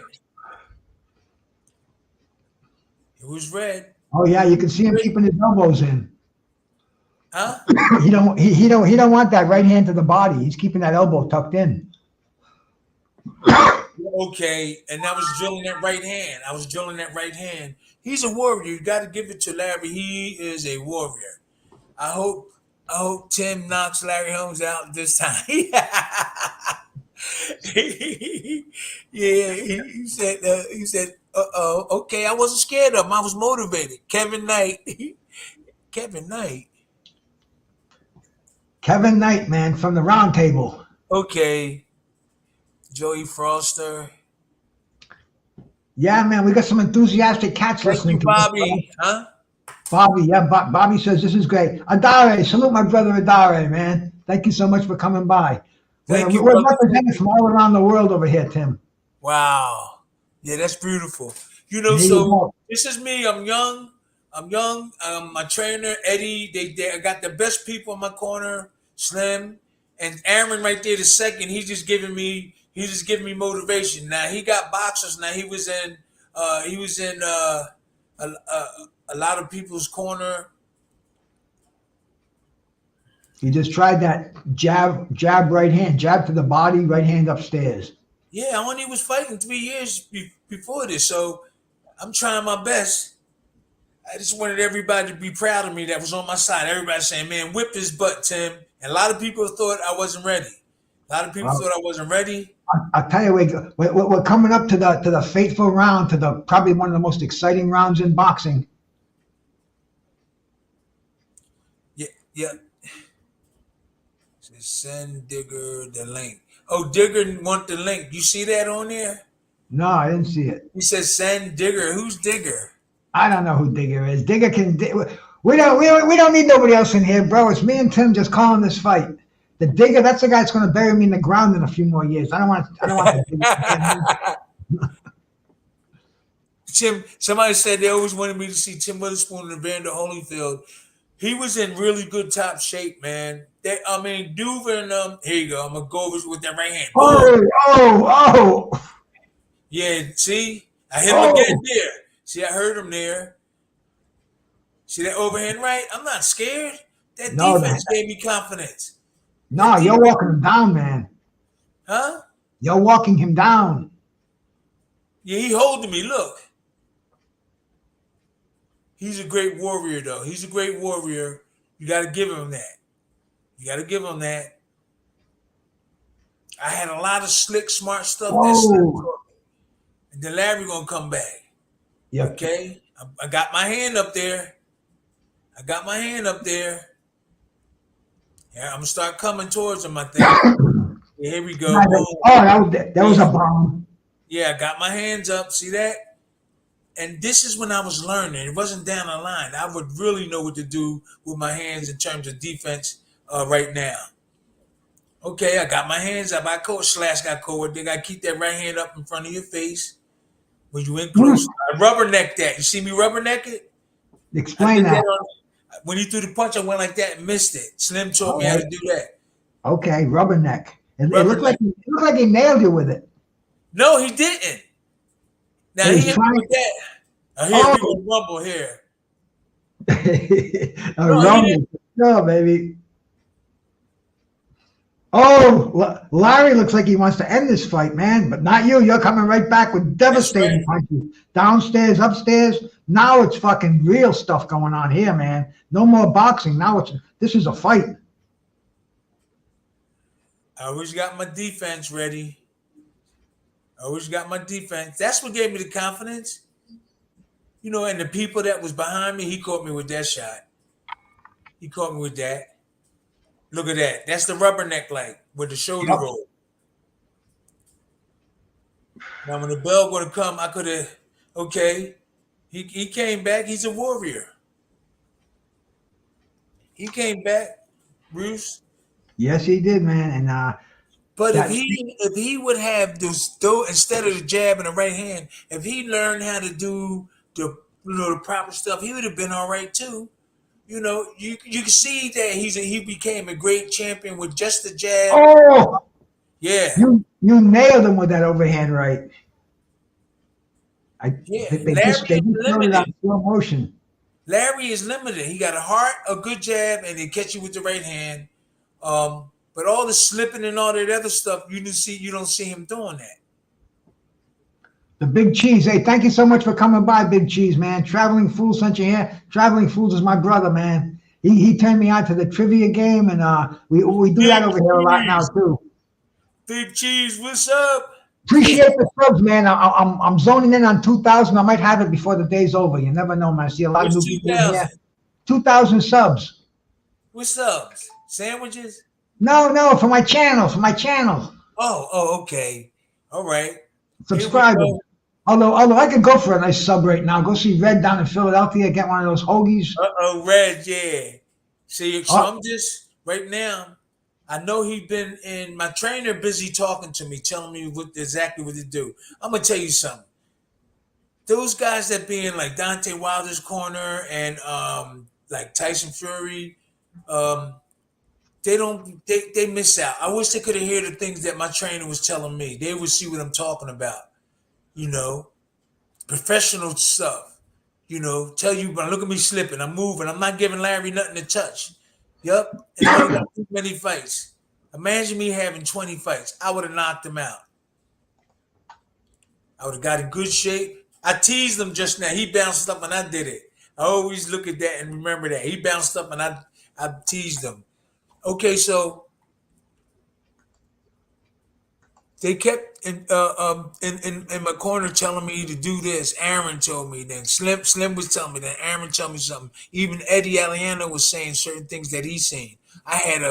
It was red. Oh yeah, you can see him keeping his elbows in. Huh? He don't want that right hand to the body. He's keeping that elbow tucked in. Okay, and I was drilling that right hand. He's a warrior. You got to give it to Larry. He is a warrior. I hope Tim knocks Larry Holmes out this time. Yeah, he said, okay, I wasn't scared of him. I was motivated. Kevin Knight, man, from the round table. Okay, Joey Foster. Yeah, man, we got some enthusiastic cats Thank listening you, to Bobby. us. Huh? Bobby, yeah, Bobby says this is great. Adare, salute my brother Adare, man. Thank you so much for coming by. Thank you, We're brother. represented from all around the world over here, Tim. Wow. Yeah, that's beautiful. Here you So go. this is me. I'm young. My trainer, Eddie, they got the best people in my corner, Slim. And Aaron right there, the second, he's just giving me motivation. Now he got boxers. Now he was in a lot of people's corner. You just tried that jab right hand, jab to the body, right hand upstairs. Yeah, I only was fighting 3 years before this, so I'm trying my best. I just wanted everybody to be proud of me that was on my side. Everybody saying, man, whip his butt, Tim. And a lot of people thought I wasn't ready. Thought I wasn't ready. I'll tell you, we're coming up to the fateful round, to the probably one of the most exciting rounds in boxing. Yeah. Send Digger the link. Oh, Digger want the link. You see that on there? No, I didn't see it. He says send Digger. Who's Digger? I don't know who Digger is. Digger can. We don't need nobody else in here, bro. It's me and Tim just calling this fight. The Digger, that's the guy that's going to bury me in the ground in a few more years. I don't want the Digger. Tim. Somebody said they always wanted me to see Tim Witherspoon and Evander Holyfield. He was in really good top shape, man. Duva and here you go. I'm gonna go over with that right hand. Oh! Yeah, see, I hit him again there. See, I heard him there. See that overhand right? I'm not scared. That defense gave me confidence. No, you're walking him down, man. Huh? You're walking him down. Yeah, he holding me. Look. He's a great warrior, though. He's a great warrior. You got to give him that. I had a lot of slick, smart stuff. And then Larry gonna come back. Yep. Okay? I got my hand up there. Yeah, I'm gonna start coming towards him, I think. Yeah, here we go. That was a bomb. Yeah, I got my hands up. See that? And this is when I was learning. It wasn't down the line. I would really know what to do with my hands in terms of defense right now. Okay, I got my hands up. I coach slash got cold. They got to keep that right hand up in front of your face when you in close. I rubberneck that. You see me rubberneck it? I Explain did that that. on. When he threw the punch, I went like that and missed it. Slim taught All me how right. to do that. Okay, rubberneck. It looked Rubberneck. like he nailed you with it. No, he didn't. Now He he was hit me trying. with that. Here we gonna rumble here. A No, he rumble. didn't. No, baby. Oh, Larry looks like he wants to end this fight, man, but not you. You're coming right back with devastating punches. Downstairs, upstairs. Now it's fucking real stuff going on here, man. No more boxing. Now this is a fight. I always got my defense ready. I always got my defense. That's what gave me the confidence. You know, and the people that was behind me, he caught me with that shot. He caught me with that. Look at that. That's the rubberneck like with the shoulder roll. Now when the bell would have come, I could have, okay. He came back. He's a warrior. He came back, Bruce. Yes, he did, man. And But if he would have those instead of the jab and the right hand, if he learned how to do the proper stuff, he would have been all right too. You know, you can see that he became a great champion with just the jab. oh, Yeah. you nailed him with that overhand right. They just showed it on slow motion. Larry is limited. He got a good jab, and they catch you with the right hand. But all the slipping and all that other stuff, you don't see him doing that. The Big Cheese. Hey, thank you so much for coming by, Big Cheese, man. Traveling Fool sent you here. Traveling Fools is my brother, man. He turned me on to the trivia game, and we do that over here a lot now too. Big Cheese, what's up? Appreciate the subs, man. I'm zoning in on 2,000. I might have it before the day's over. You never know, man. I see a lot of new people here. 2,000 subs. What subs? Sandwiches? No, for my channel. Oh, okay. All right. Subscribe. Although I could go for a nice sub right now. Go see Red down in Philadelphia. Get one of those hoagies. Red, yeah. See, so I'm just right now. I know he been in my trainer busy talking to me, telling me exactly what to do. I'm gonna tell you something. Those guys that be in like Deontay Wilder's corner and like Tyson Fury, they miss out. I wish they could have heard the things that my trainer was telling me. They would see what I'm talking about. You know, professional stuff. You know, tell you, but look at me slipping. I'm moving. I'm not giving Larry nothing to touch. Yup. And I got too many fights. Imagine me having 20 fights. I would have knocked him out. I would have got in good shape. I teased him just now. He bounced up and I did it. I always look at that and remember that. He bounced up and I teased him. Okay, so they kept in my corner telling me to do this. Aaron told me. Then Slim was telling me. Then Aaron told me something. Even Eddie Aliano was saying certain things that he's seen. I had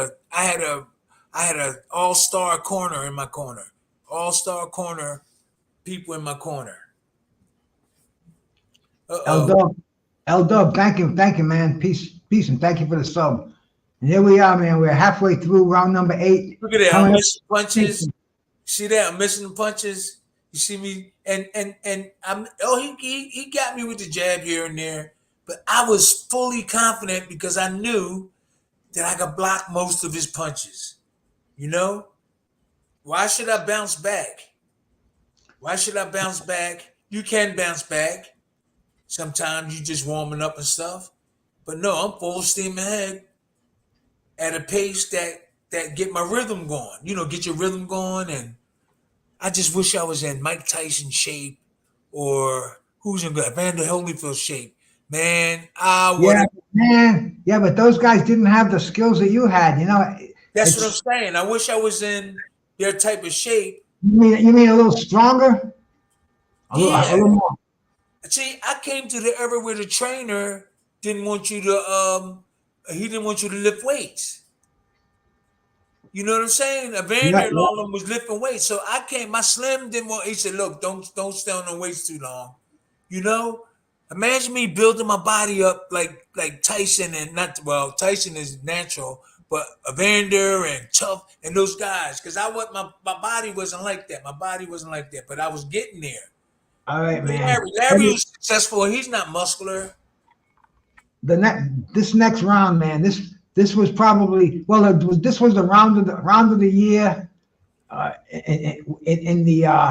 a all-star corner in my corner. All-star corner people in my corner. L Dub, thank you, man. Peace, and thank you for the sub. And here we are, man. We're halfway through round number 8. Look at that. I'm missing punches. See that? I'm missing the punches. You see me? And he got me with the jab here and there. But I was fully confident because I knew that I could block most of his punches. You know? Why should I bounce back? You can bounce back. Sometimes you just warming up and stuff. But no, I'm full steam ahead at a pace that get my rhythm going. You know, get your rhythm going. And I just wish I was in Mike Tyson shape or who's in Evander Holyfield shape. Man, Yeah, but those guys didn't have the skills that you had, you know. That's what I'm saying. I wish I was in their type of shape. You mean a little stronger? A little more. See, I came to the era where the trainer didn't want you to he didn't want you to lift weights. You know what I'm saying? Evander and all of them was lifting weights. So I came, my Slim didn't want, he said, look, don't stay on the weights too long. You know? Imagine me building my body up like Tyson and Tyson is natural, but Evander and Tough and those guys, because my body wasn't like that. My body wasn't like that, but I was getting there. All right, man. Larry was successful. He's not muscular. This next round, man. This was probably this was the round of the year in the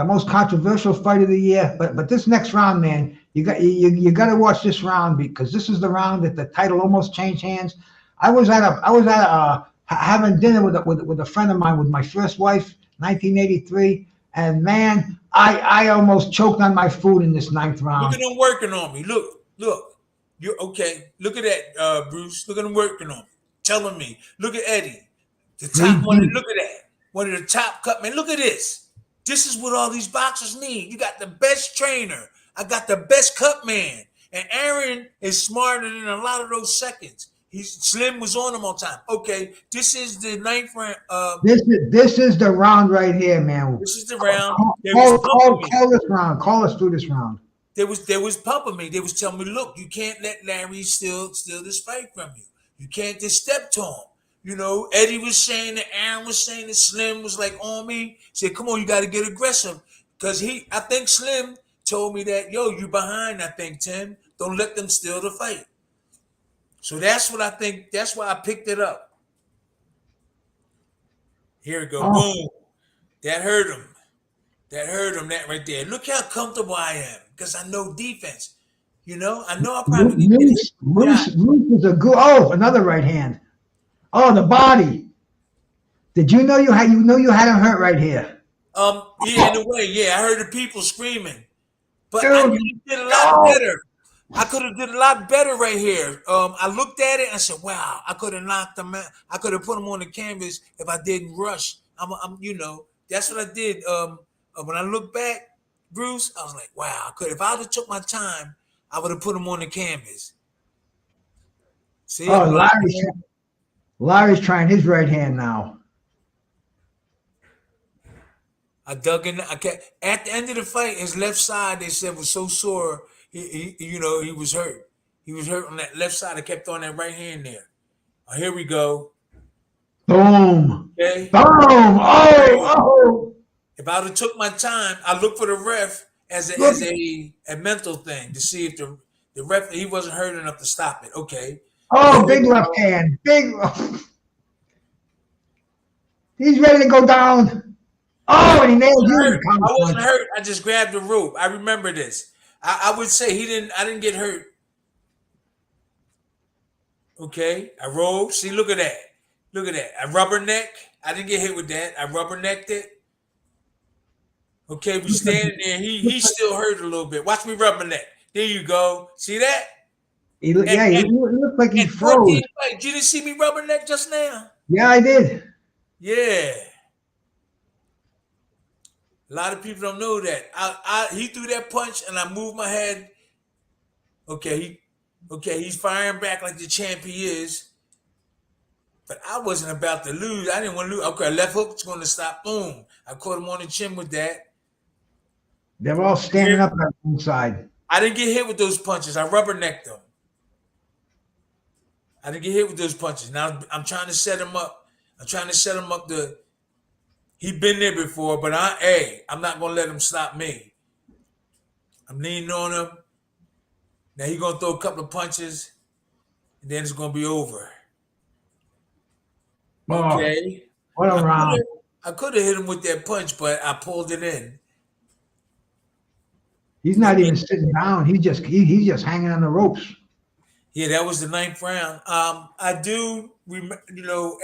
most controversial fight of the year. But this next round, man, you got to watch this round, because this is the round that the title almost changed hands. I was having dinner with a friend of mine, with my first wife, 1983, and man, I almost choked on my food in this ninth round. Look at them working on me. Look. You're okay. Look at that, Bruce. Look at them working on me. Telling me. Look at Eddie. The top one. Look at that. One of the top cut, man. Look at this. This is what all these boxers need. You got the best trainer. I got the best cut man. And Aaron is smarter than a lot of those seconds. Slim was on him all the time. Okay, this is the ninth round. This is the round right here, man. This is the round. Call this round. Call us through this round. They was pumping me. They was telling me, look, you can't let Larry steal this fight from you. You can't just step to him. You know, Eddie was saying that, Aaron was saying that, Slim was like on me. Said, come on, you got to get aggressive. Because I think Slim told me that, yo, you behind, I think, Tim. Don't let them steal the fight. So that's what I think. That's why I picked it up. Here we go. Oh. Boom. That hurt him. That right there. Look how comfortable I am, because I know defense. You know, I know I probably Moose is a good. Oh, another right hand. Oh, the body. Did you know you had him hurt right here? Yeah, in a way, yeah. I heard the people screaming, but Dude, I could have did a lot better. I could have did a lot better right here. I looked at it and I said, "Wow, I could have knocked him out. I could have put him on the canvas if I didn't rush." You know, that's what I did. When I look back, Bruce, I was like, "Wow, I could. If I would have took my time, I would have put him on the canvas." See? Oh, Larry's trying his right hand now. I dug in. At the end of the fight, his left side, they said, was so sore. He was hurt. He was hurt on that left side. I kept on that right hand there. Oh, here we go. Boom. Okay. Boom. Oh. If I would have took my time, I looked for the ref as a mental thing to see if the ref, he wasn't hurt enough to stop it. Okay. Oh, big left hand. Big. He's ready to go down. Oh, and he nailed you. I wasn't hurt. I just grabbed the rope. I remember this. I would say I didn't get hurt. Okay. I rolled. See, look at that. Look at that. I rubberneck. I didn't get hit with that. I rubbernecked it. Okay, we standing there. He still hurt a little bit. Watch me rubberneck. There you go. See that? He looked like he froze. You didn't see me rubberneck just now? Yeah, I did. Yeah. A lot of people don't know that. He threw that punch and I moved my head. Okay, he's firing back like the champ he is. But I wasn't about to lose. I didn't want to lose. Okay, left hook's going to stop. Boom. I caught him on the chin with that. They were all standing up on one side. I didn't get hit with those punches. I rubbernecked them. I didn't get hit with those punches. Now I'm trying to set him up. He's been there before, but I'm not going to let him stop me. I'm leaning on him. Now he's going to throw a couple of punches, and then it's going to be over. Okay. What a round. I could have hit him with that punch, but I pulled it in. He's not even sitting down. He's just hanging on the ropes. Yeah, that was the ninth round. I do remember,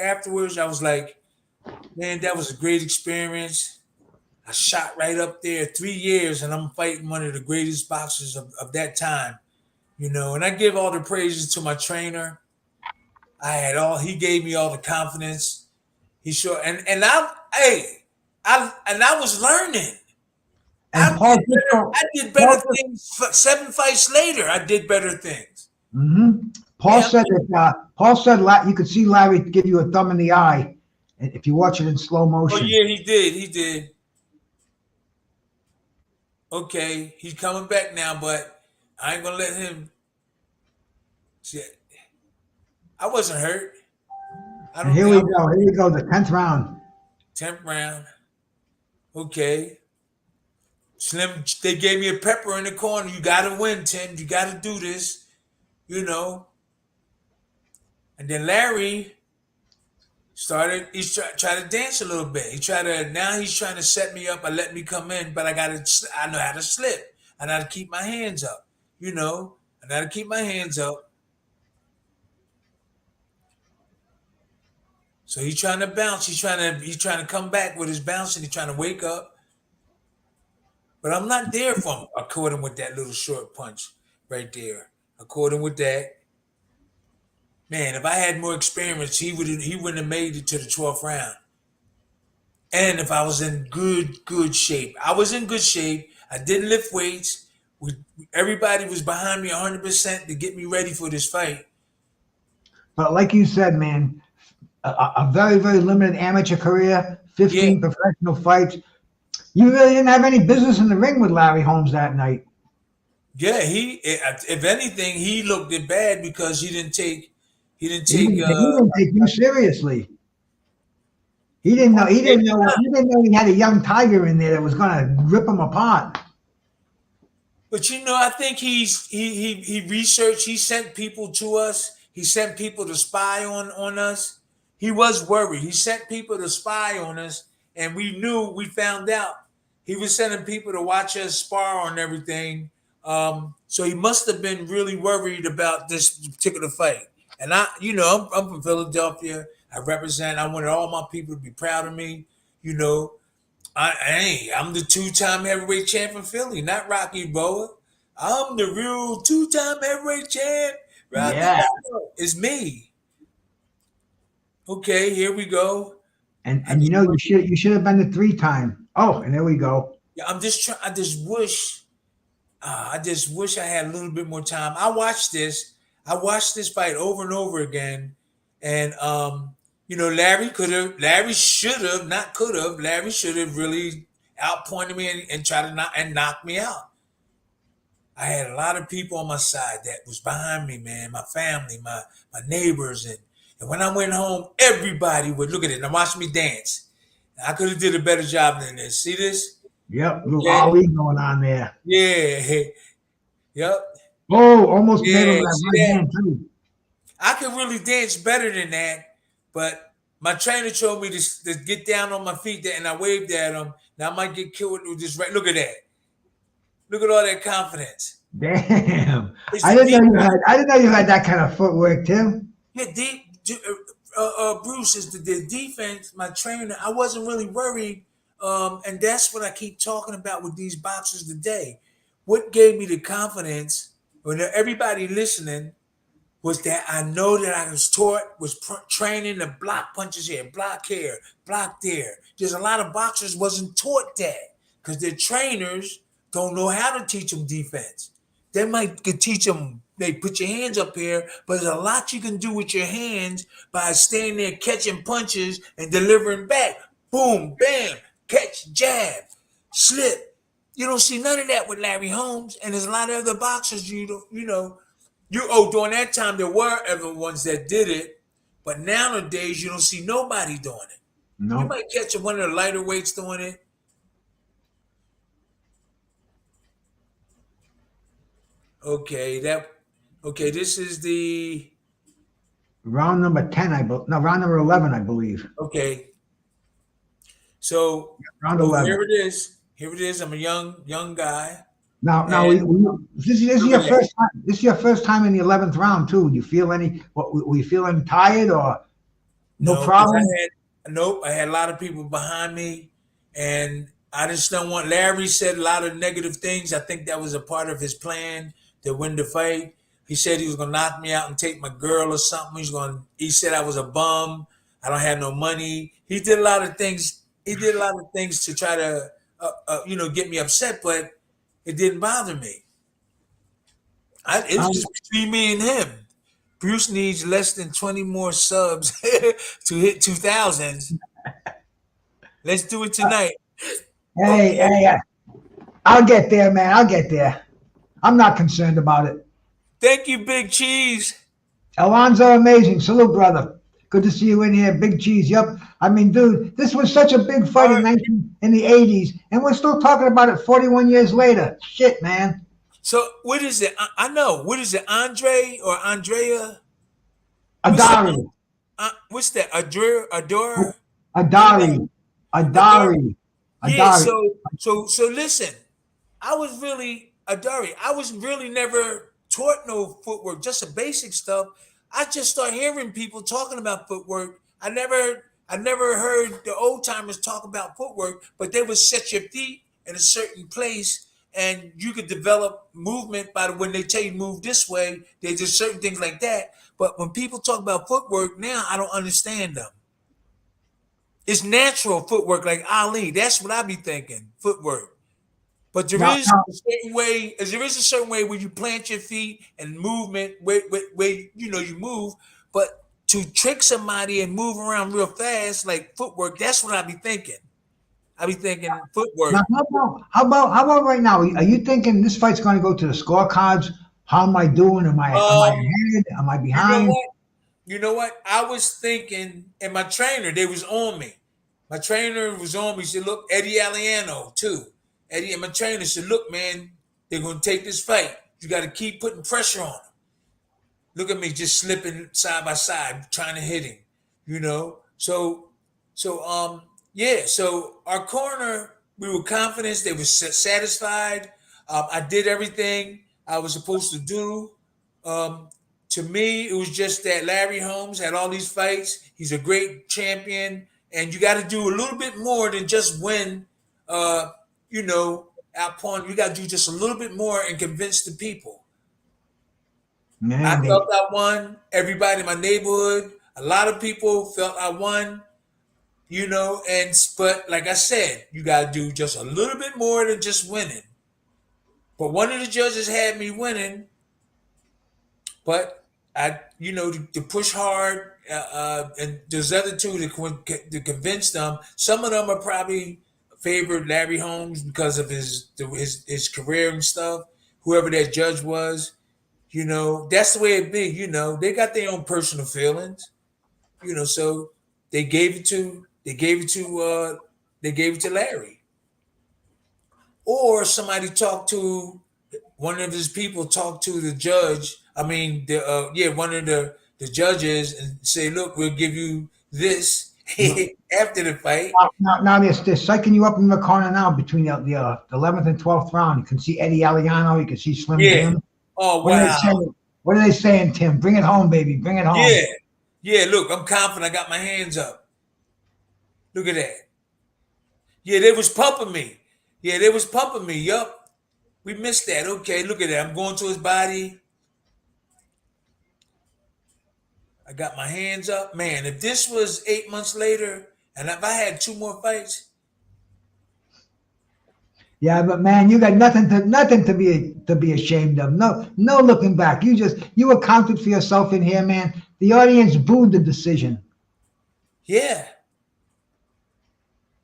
afterwards I was like, man, that was a great experience. I shot right up there 3 years, and I'm fighting one of the greatest boxers of that time, and I give all the praises to my trainer. He gave me all the confidence. He sure, and I was learning. And I did better things. 7 fights later, I did better things. Mm-hmm. Paul said you could see Larry give you a thumb in the eye, and if you watch it in slow motion. Oh yeah, he did. Okay, he's coming back now, but I ain't gonna let him. Shit. I wasn't hurt. I And don't here think we I was go. Here we go. The 10th round. 10th round. Okay. Slim, they gave me a pepper in the corner. You got to win, Tim. You got to do this, you know. And then Larry started, tried to dance a little bit. He's trying to set me up and let me come in, but I know how to slip. I know how to keep my hands up, you know. I know how to keep my hands up. So he's trying to bounce. He's trying to come back with his bouncing. He's trying to wake up. But I'm not there for him. I caught him with that little short punch right there. I caught him with that. Man, if I had more experience, he wouldn't have made it to the 12th round. And if I was in good shape. I was in good shape. I didn't lift weights. Everybody was behind me 100% to get me ready for this fight. But like you said, man, a very, very limited amateur career, 15 professional fights. You really didn't have any business in the ring with Larry Holmes that night. Yeah, if anything, he looked it bad because he didn't take he didn't take you seriously. He didn't know he had a young tiger in there that was gonna rip him apart. But I think he researched, he sent people to us, he sent people to spy on us. He was worried. He sent people to spy on us, and we found out. He was sending people to watch us spar on everything. So he must have been really worried about this particular fight. And I'm from Philadelphia. I wanted all my people to be proud of me. I'm the 2-time heavyweight champ in Philly, not Rocky Boa. I'm the real 2-time heavyweight champ. Rocky Boa. It's me. Okay, here we go. And you should have been the 3-time. Oh, and there we go. Yeah, I just wish I had a little bit more time. I watched this fight over and over again, and Larry should have really outpointed me and tried to knock me out. I had a lot of people on my side that was behind me, man. My family, my neighbors, and when I went home, everybody would look at it and watch me dance. I could have did a better job than this. See this? Yep, little Ali going on there. Yeah. Yep. Oh, almost made him that right hand too. I could really dance better than that, but my trainer told me to get down on my feet there, and I waved at him. Now I might get killed with this right. Look at that. Look at all that confidence. Damn. I didn't know you had that kind of footwork, Tim. Yeah, Bruce, is the defense, my trainer, I wasn't really worried. And that's what I keep talking about with these boxers today. What gave me the confidence when everybody listening was that I know that I was training to block punches here, block here, block there. There's a lot of boxers wasn't taught that because their trainers don't know how to teach them defense. They could teach them, they put your hands up here, but there's a lot you can do with your hands by standing there catching punches and delivering back. Boom, bam, catch, jab, slip. You don't see none of that with Larry Holmes, and there's a lot of other boxers during that time there were other ones that did it, but nowadays you don't see nobody doing it. No. You might catch one of the lighter weights doing it. Okay, this is the round number 10, round number 11, I believe. Okay. So round 11. Here it is. I'm a young guy. Now this is your first time. This is your first time in the 11th round too. You feel were you feeling tired or no problem? I had a lot of people behind me, and I just don't want. Larry said a lot of negative things. I think that was a part of his plan to win the fight. He said he was gonna knock me out and take my girl or something. He said I was a bum. I don't have no money. He did a lot of things. To try to get me upset, but it didn't bother me. It was just between me and him. Bruce needs less than 20 more subs to hit 2,000. Let's do it tonight. Hey, I'll get there, man. I'll get there. I'm not concerned about it. Thank you, Big Cheese. Alonzo, amazing. Salute, brother. Good to see you in here. Big cheese. Yep. I mean, dude, this was such a big fight All right. in the 80s, and we're still talking about it 41 years later. Shit, man. So what is it? I know. What is it? Andre or Andrea? Adari. What's that? Adore? What is that? Adari. Adore? Adari. Yeah. Adari. So listen. I was really never taught no footwork, just the basic stuff. I just started hearing people talking about footwork. I never heard the old timers talk about footwork, but they would set your feet in a certain place and you could develop movement when they tell you move this way. There's just certain things like that. But when people talk about footwork now, I don't understand them. It's natural footwork like Ali. That's what I be thinking. Footwork. But there Now, is a certain way. There is a certain way where you plant your feet and movement where you move. But to trick somebody and move around real fast like footwork, that's what I be thinking. I be thinking footwork. how about right now? Are you thinking this fight's going to go to the scorecards? How am I doing? Am I ahead? Am I You know behind? what? You know what? I was thinking, and my trainer, they was on me. My trainer was on me. He said, "Look, Eddie Aliano too." Eddie and my trainer said, "Look, man, they're gonna take this fight. You got to keep putting pressure on him. Look at me, just slipping side by side, trying to hit him. You know." Yeah. So our corner, we were confident. They were satisfied. I did everything I was supposed to do. Um, to me, it was just that Larry Holmes had all these fights. He's a great champion, and you got to do a little bit more than just win. Uh, Outpoint. You got to do just a little bit more and convince the people. I Man, felt I won. Everybody in my neighborhood, a lot of people felt I won. But like I said, you got to do just a little bit more than just winning. But one of the judges had me winning, but to push hard, and there's other two to convince them. Some of them are probably favored Larry Holmes because of his career and stuff. Whoever that judge was, that's the way it be. They got their own personal feelings. So they gave it to Larry, or somebody talked to one of his people talk to the judge. I mean, one of the judges and say, "Look, we'll give you this after the fight." now they're psyching you up in the corner now between the 11th and 12th round. You can see Eddie Aliano. You can see Slim Yeah. Jim. Oh What are they wow. saying? What are they saying, Tim? Bring it home, baby. Bring it home. Yeah. Yeah. Look, I'm confident. I got my hands up. Look at that. Yeah, they was pumping me. Yup. We missed that. Okay, look at that. I'm going to his body. I got my hands up. Man, if this was 8 months later and if I had two more fights. Yeah, but man, you got nothing to be ashamed of. No looking back. You accounted for yourself in here, man. The audience booed the decision. Yeah.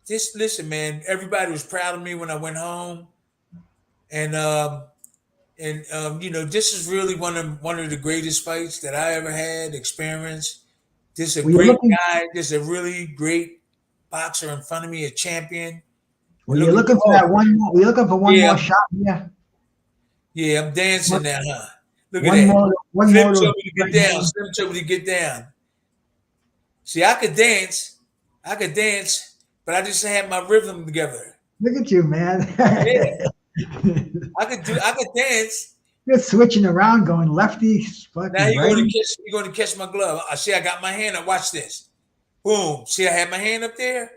Just listen, man. Everybody was proud of me when I went home. And this is really one of the greatest fights that I ever had experienced. This is a great guy. This is a really great boxer in front of me, a champion. Were you looking for that one more? Were you looking for one more shot? Yeah. Yeah, I'm dancing now, huh? Look at that. Slim told me to get down. Slim told me to get down. See, I could dance, but I just had my rhythm together. Look at you, man. Yeah. I could dance. You're switching around, going lefty, fucking Now you're righty. going to catch my glove. I see. I got my hand up. Watch this. Boom. See, I had my hand up there.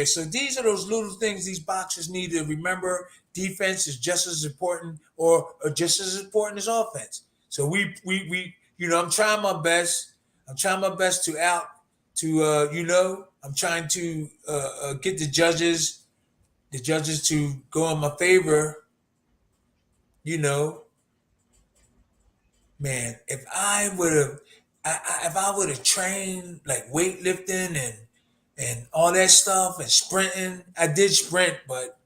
So these are those little things these boxers need to remember. Defense is just as important, or just as important as offense. So we I'm trying my best. I'm trying to get the judges to go in my favor. Man, if I would have trained like weightlifting and all that stuff and sprinting, I did sprint, but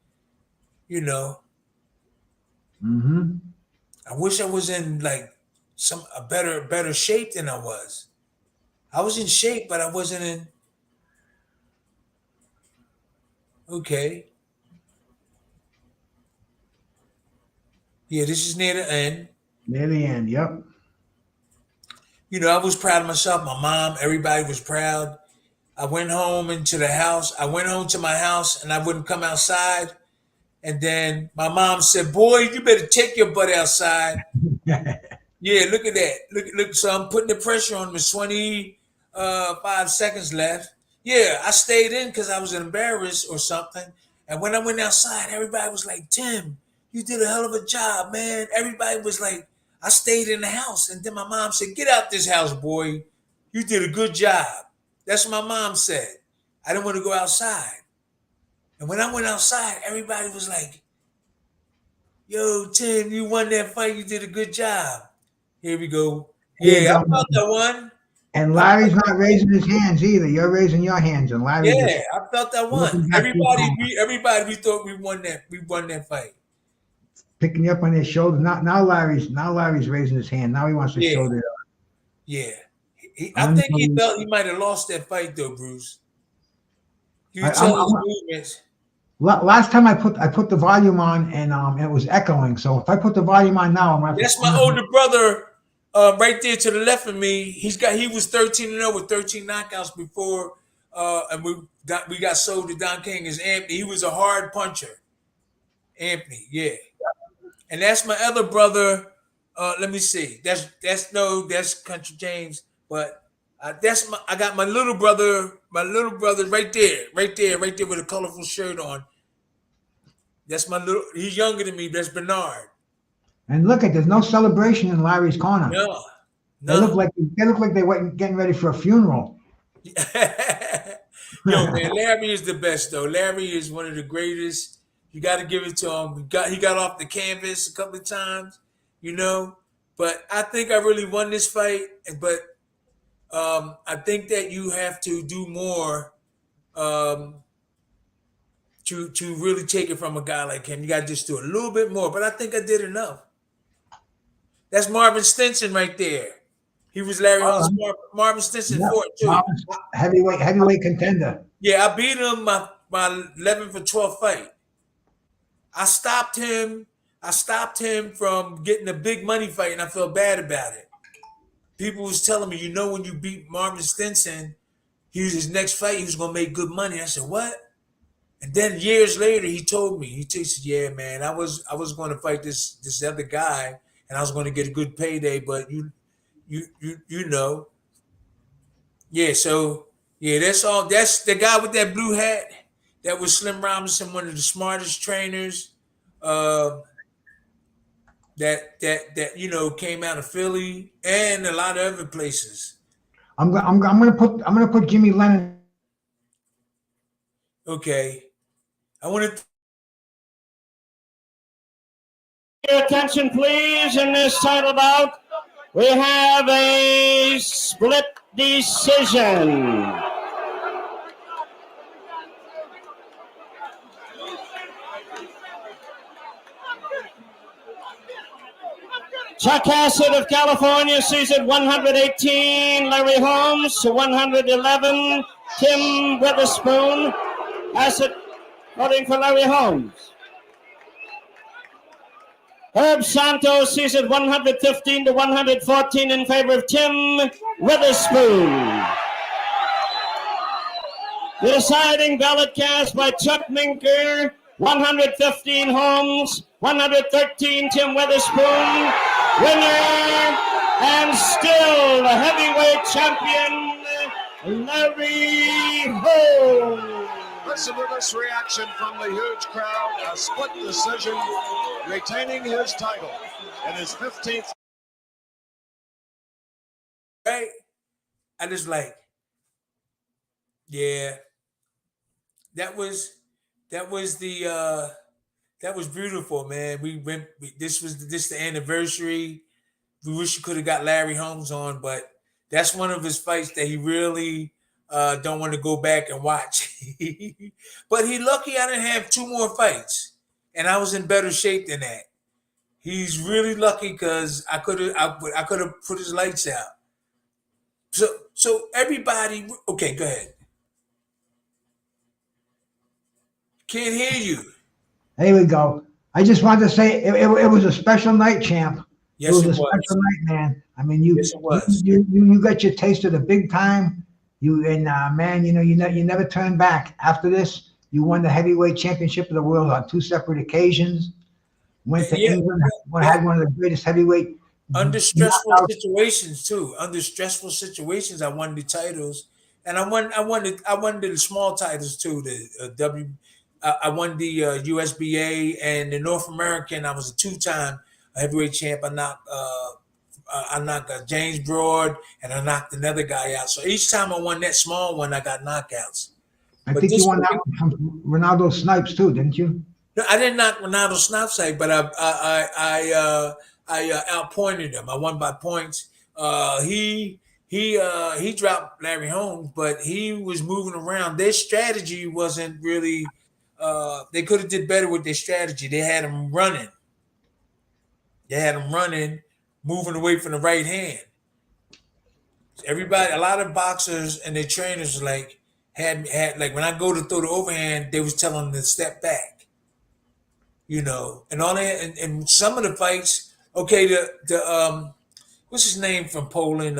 Mm-hmm. I wish I was in like a better shape than I was. I was in shape, but I wasn't in. Okay. Yeah, this is near the end. Near the end, yep. You know, I was proud of myself. My mom, everybody was proud. I went home into the house. I went home to my house and I wouldn't come outside. And then my mom said, "Boy, you better take your butt outside." Yeah, look at that. Look. So I'm putting the pressure on. There's 25 seconds left. Yeah, I stayed in because I was embarrassed or something. And when I went outside, everybody was like, "Tim, you did a hell of a job, man." Everybody was like, I stayed in the house. And then my mom said, "Get out this house, boy. You did a good job." That's what my mom said. I didn't want to go outside. And when I went outside, everybody was like, "Yo, Tim, you won that fight. You did a good job." Here we go. Yeah, I felt that one. And Larry's not raising his hands either. You're raising your hands, and Larry Yeah, I felt that one. Everybody, we thought we won that. We won that fight. Picking you up on his shoulder. Now Larry's raising his hand. Now he wants to show that. Yeah, I think he felt he might have lost that fight though, Bruce. You tell his movements. Last time I put the volume on and it was echoing. So if I put the volume on now, I'm gonna have That's my older brother, right there to the left of me. He was 13-0 with 13 knockouts before, and we got sold to Don King as Anthony. He was a hard puncher, Anthony. Yeah, and that's my other brother. Let me see. That's Country James, but I got my little brother right there with a colorful shirt on. That's he's younger than me. That's Bernard. And look there's no celebration in Larry's corner. No. They look like they were getting ready for a funeral. Yo, man, Larry is the best though. Larry is one of the greatest. You got to give it to him. He got off the canvas a couple of times, you know. But I think I really won this fight. But I think that you have to do more to really take it from a guy like him. You got to just do a little bit more. But I think I did enough. That's Marvin Stinson right there. He was Larry Holmes. Marvin Stinson fought too. Heavyweight contender. Yeah, I beat him my 11th or 12th fight. I stopped him from getting a big money fight, and I felt bad about it. People was telling me, when you beat Marvin Stinson, his next fight, he was gonna make good money. I said, what? And then years later, he told me, he said, "Yeah, man, I was going to fight this other guy, and I was going to get a good payday, but you know, yeah." So yeah, that's all. That's the guy with that blue hat. That was Slim Robinson, one of the smartest trainers. That came out of Philly and a lot of other places. I'm gonna put Jimmy Lennon. Okay, I want to. Your attention, please. In this title bout, we have a split decision. Chuck Hassett of California sees it 118. Larry Holmes to 111. Tim Witherspoon. Hassett voting for Larry Holmes. Herb Santos sees it 115 to 114 in favor of Tim Witherspoon. The deciding ballot cast by Chuck Minker, 115 Holmes, 113 Tim Witherspoon. Winner and still the heavyweight champion, Larry Holmes. Listen to this reaction from the huge crowd. A split decision, retaining his title in his 15th. Right? I just yeah. That was beautiful, man. This was the anniversary. We wish you could have got Larry Holmes on, but that's one of his fights that he really don't want to go back and watch. But he lucky I didn't have two more fights, and I was in better shape than that. He's really lucky because I could have put his lights out. So everybody, okay, go ahead. Can't hear you. There we go. I just wanted to say it was a special night, champ. Yes, it was it a was. special night, man. I mean, you Yes, it was. you got your taste of the big time. Man, you never turned back. After this, you won the heavyweight championship of the world on 2 separate occasions. Went to England, had one of the greatest heavyweight. Under stressful situations too. Under stressful situations, I won the titles, and I won the small titles too. I won the USBA and the North American. I was a 2-time heavyweight champ. I knocked James Broad, and I knocked another guy out. So each time I won that small one, I got knockouts. I think you won that one from Ronaldo Snipes too, didn't you? No, I didn't knock Ronaldo Snipes out, but I outpointed him. I won by points. He dropped Larry Holmes, but he was moving around. Their strategy wasn't really. They could have did better with their strategy. They had him running. Moving away from the right hand. Everybody, a lot of boxers and their trainers had like when I go to throw the overhand, they was telling them to step back. And all that, and some of the fights. Okay, the what's his name from Poland?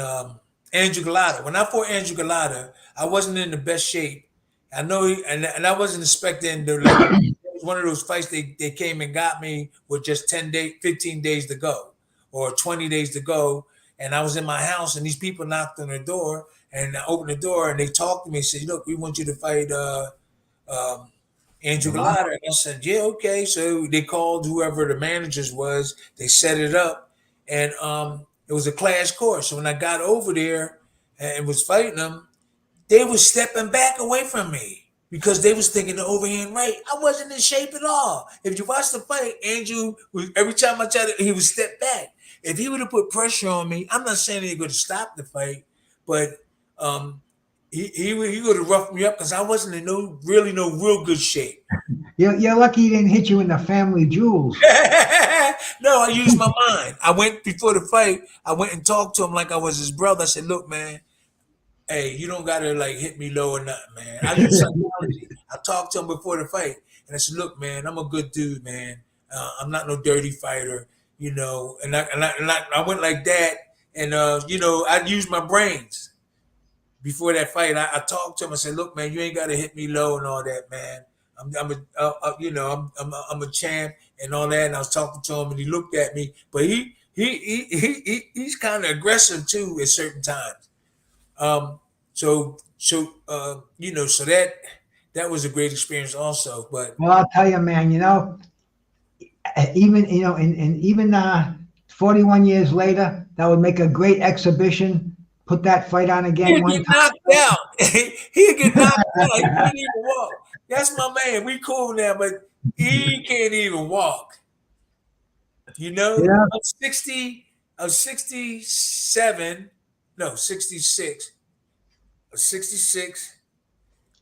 Andrew Galata. When I fought Andrew Galata, I wasn't in the best shape. I know, and I wasn't expecting to. It was one of those fights they came and got me with just 15 days to go, or 20 days to go, and I was in my house, and these people knocked on the door, and I opened the door, and they talked to me and said, "Look, we want you to fight Andrew Galata." And I said, "Yeah, okay." So they called whoever the managers was. They set it up, and it was a clash course. So when I got over there and was fighting them, they was stepping back away from me because they was thinking the overhand right. I wasn't in shape at all. If you watch the fight, Andrew, every time I tried he would step back. If he would have put pressure on me, I'm not saying he would have stopped the fight, but he would have roughed me up because I wasn't in no real good shape. You're lucky he didn't hit you in the family jewels. No, I used my mind. I went before the fight. I went and talked to him like I was his brother. I said, "Look, man, hey, you don't gotta hit me low or nothing, man." I used psychology. I talked to him before the fight, and I said, "Look, man, I'm a good dude, man. I'm not no dirty fighter, And I went like that, and I used my brains. Before that fight, I talked to him. I said, "Look, man, you ain't gotta hit me low and all that, man. I'm a champ and all that." And I was talking to him, and he looked at me, but he's kind of aggressive too at certain times. So that was a great experience also. But well, I'll tell you, man, even and even 41 years later, that would make a great exhibition. Put that fight on again. He'd get knocked out. He'd get knocked out. He can't even walk. That's my man. We cool now, but he can't even walk. Yeah. I'm 60. I'm 67. No, 66. 66.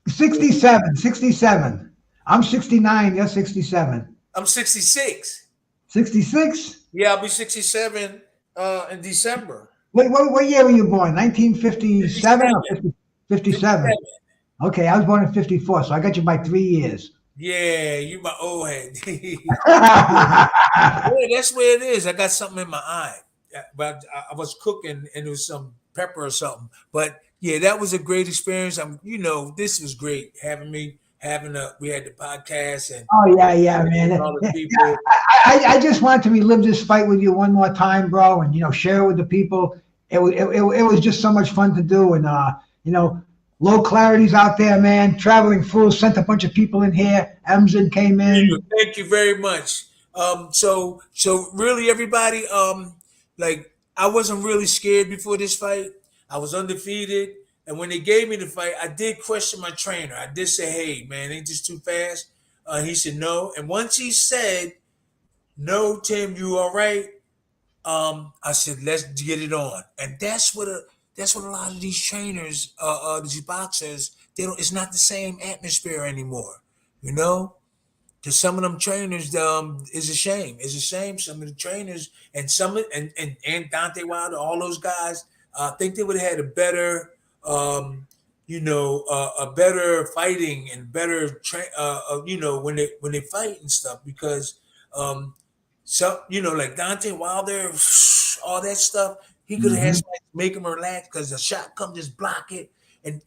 67. I'm 69. You're 67. I'm 66. 66? Yeah, I'll be 67 in December. What year were you born? 1957 or 57? Okay, I was born in 54, so I got you by 3 years. Yeah, you my old head. Yeah, that's where it is. I got something in my eye. But I was cooking and there was some pepper or something. But yeah, that was a great experience. This was great having me. We had the podcast and man. All the people. I just wanted to relive this fight with you one more time, bro, and share it with the people. It was just so much fun to do, and Low Clarity's out there, man. Traveling Fools sent a bunch of people in here. Emson came in. Thank you very much. So really, everybody, I wasn't really scared before this fight. I was undefeated. And when they gave me the fight, I did question my trainer. I did say, "Hey, man, ain't this too fast?" He said, "No." And once he said, "No, Tim, you all right?" I said, "Let's get it on." And that's what a lot of these trainers, these boxers, they don't. It's not the same atmosphere anymore, to some of them trainers, is a shame. It's a shame. Some of the trainers and and Dante Wilder, all those guys, I think they would have had a better, a better fighting and better, when they fight and stuff, because like Dante Wilder, all that stuff, he could have had somebody make him relax, because the shot come, just block it and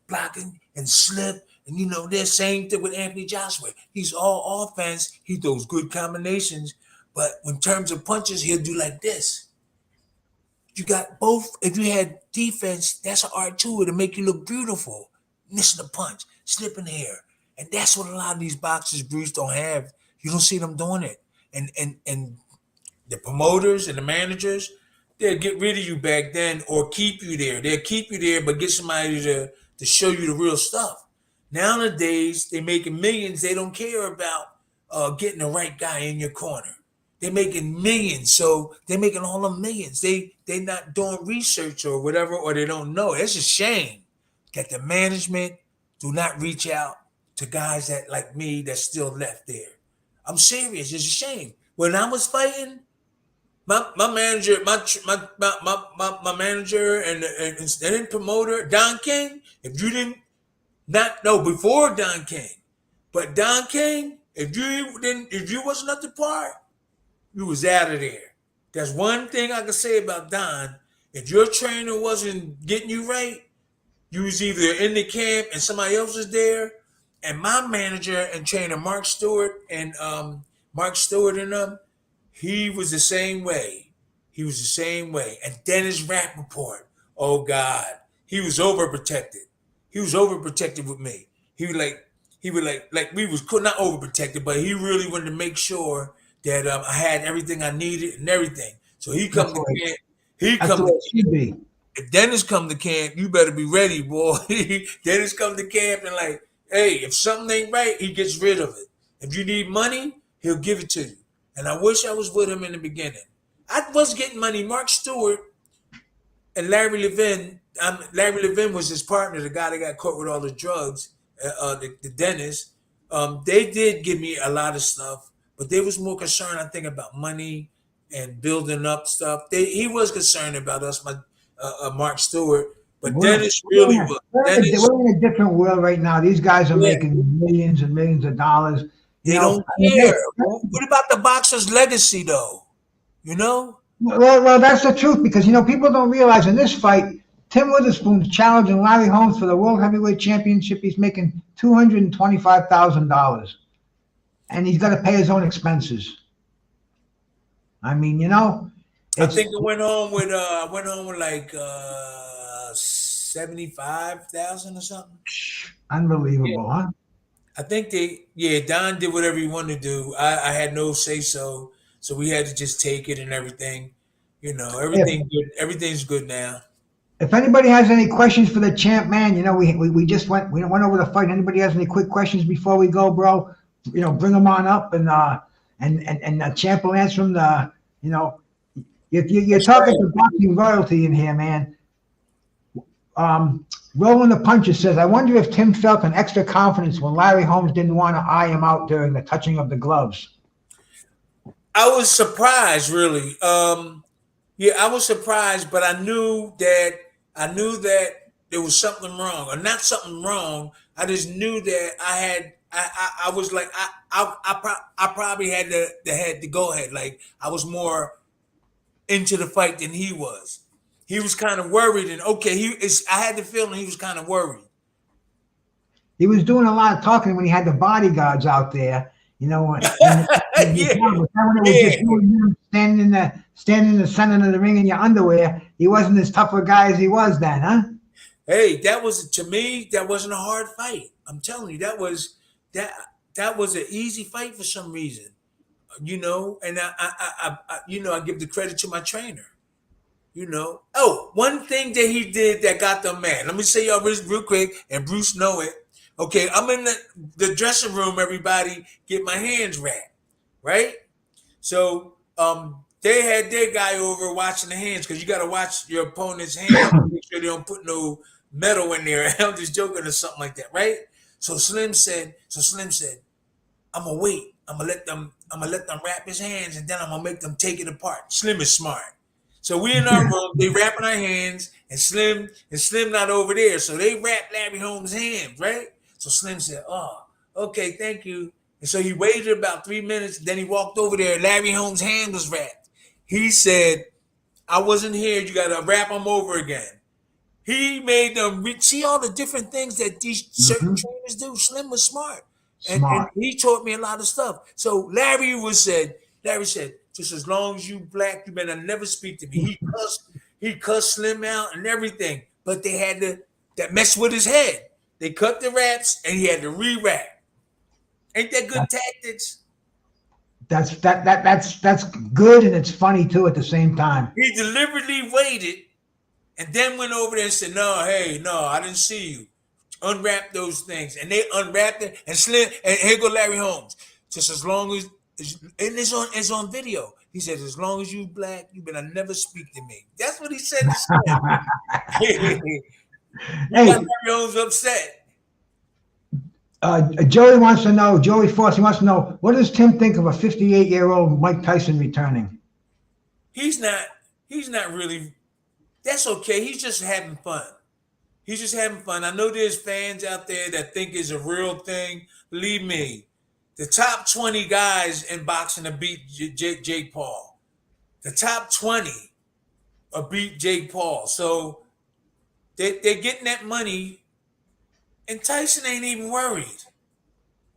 blocking and slip. And the same thing with Anthony Joshua. He's all offense. He throws good combinations, but in terms of punches, he'll do like this. You got both. If you had defense, that's an art too. It'll make you look beautiful. Missing a punch, slipping here, and that's what a lot of these boxers, Bruce, don't have. You don't see them doing it, and the promoters and the managers, they'll get rid of you back then or keep you there. They'll keep you there, but get somebody to show you the real stuff. Nowadays, they're making millions. They don't care about getting the right guy in your corner. They're making millions, so they're making all the millions. They're not doing research or whatever, or they don't know. It's a shame that the management do not reach out to guys that like me that's still left there. I'm serious. It's a shame. When I was fighting, my manager, my manager and promoter, Don King, if you didn't before Don King, but Don King, if you wasn't up to par, you was out of there. That's one thing I can say about Don. If your trainer wasn't getting you right, you was either in the camp and somebody else was there. And my manager and trainer, Mark Stewart and them, he was the same way. And Dennis Rappaport, oh God, he was overprotected. He was overprotected with me. He would like we was not overprotected, but he really wanted to make sure that I had everything I needed and everything. So he come to camp. If Dennis come to camp, you better be ready, boy. Dennis come to camp and like, hey, if something ain't right, he gets rid of it. If you need money, he'll give it to you. And I wish I was with him in the beginning. I was getting money. Mark Stewart and Larry Levin. Larry Levin was his partner, the guy that got caught with all the drugs, the dentist. They did give me a lot of stuff, but they was more concerned, I think, about money and building up stuff. He was concerned about us, Mark Stewart, but Dennis really was. We're in a different world right now. These guys are making millions and millions of dollars. They don't care. What about the boxer's legacy, though? Well, that's the truth, because people don't realize in this fight, Tim Witherspoon's challenging Larry Holmes for the World Heavyweight Championship. He's making $225,000, and he's got to pay his own expenses. I mean, I think I went home with like 75,000 or something. Unbelievable, huh? I think Don did whatever he wanted to do. I had no say so we had to just take it and everything. Everything's good now. If anybody has any questions for the champ, man, we just went over the fight. Anybody has any quick questions before we go, bro? Bring them on up, and the champ will answer them. You're talking to boxing royalty in here, man. Rolling the Punches says, I wonder if Tim felt an extra confidence when Larry Holmes didn't want to eye him out during the touching of the gloves. I was surprised, really. I was surprised, but I knew that there was something wrong, or not something wrong. I just knew that I was like, I probably had the go ahead. Like, I was more into the fight than he was. He was kind of worried, and I had the feeling he was kind of worried. He was doing a lot of talking when he had the bodyguards out there, standing in the center of the ring in your underwear. He wasn't as tough a guy as he was then, huh? Hey, to me, that wasn't a hard fight. I'm telling you, that was an easy fight for some reason, and I give the credit to my trainer. One thing that he did that got them mad. Let me say y'all real quick, and Bruce know it. Okay, I'm in the dressing room, everybody, get my hands wrapped, right? So they had their guy over watching the hands, because you got to watch your opponent's hands, make sure they don't put no metal in there. I'm just joking or something like that, right? So Slim said, I'm gonna wait. I'm gonna let them wrap his hands, and then I'm gonna make them take it apart. Slim is smart. So we in our room, they wrapping our hands, and Slim not over there. So they wrap Larry Holmes' hands, right? So Slim said, "Oh, okay, thank you." And so he waited about 3 minutes. Then he walked over there. Larry Holmes' hand was wrapped. He said, "I wasn't here. You got to wrap them over again." He made them see all the different things that these certain trainers do. Slim was smart. And he taught me a lot of stuff. So Larry said, just as long as you black, you better never speak to me. He cussed Slim out and everything. But they had that mess with his head. They cut the wraps and he had to re-wrap. Ain't that good tactics? That's good, and it's funny too at the same time. He deliberately waited and then went over there and said, "No, I didn't see you. Unwrap those things." And they unwrapped it, and Slim, and here go Larry Holmes. Just as long as, and it's on video. He said, "As long as you black, you better never speak to me." That's what he said to Slim. Got Larry Holmes upset. Joey Foss, he wants to know, what does Tim think of a 58-year-old Mike Tyson returning? He's not really, that's okay. He's just having fun. I know there's fans out there that think it's a real thing. Believe me, the top 20 guys in boxing have beat Jake Paul. The top 20 are beat Jake Paul. So they're getting that money. And Tyson ain't even worried.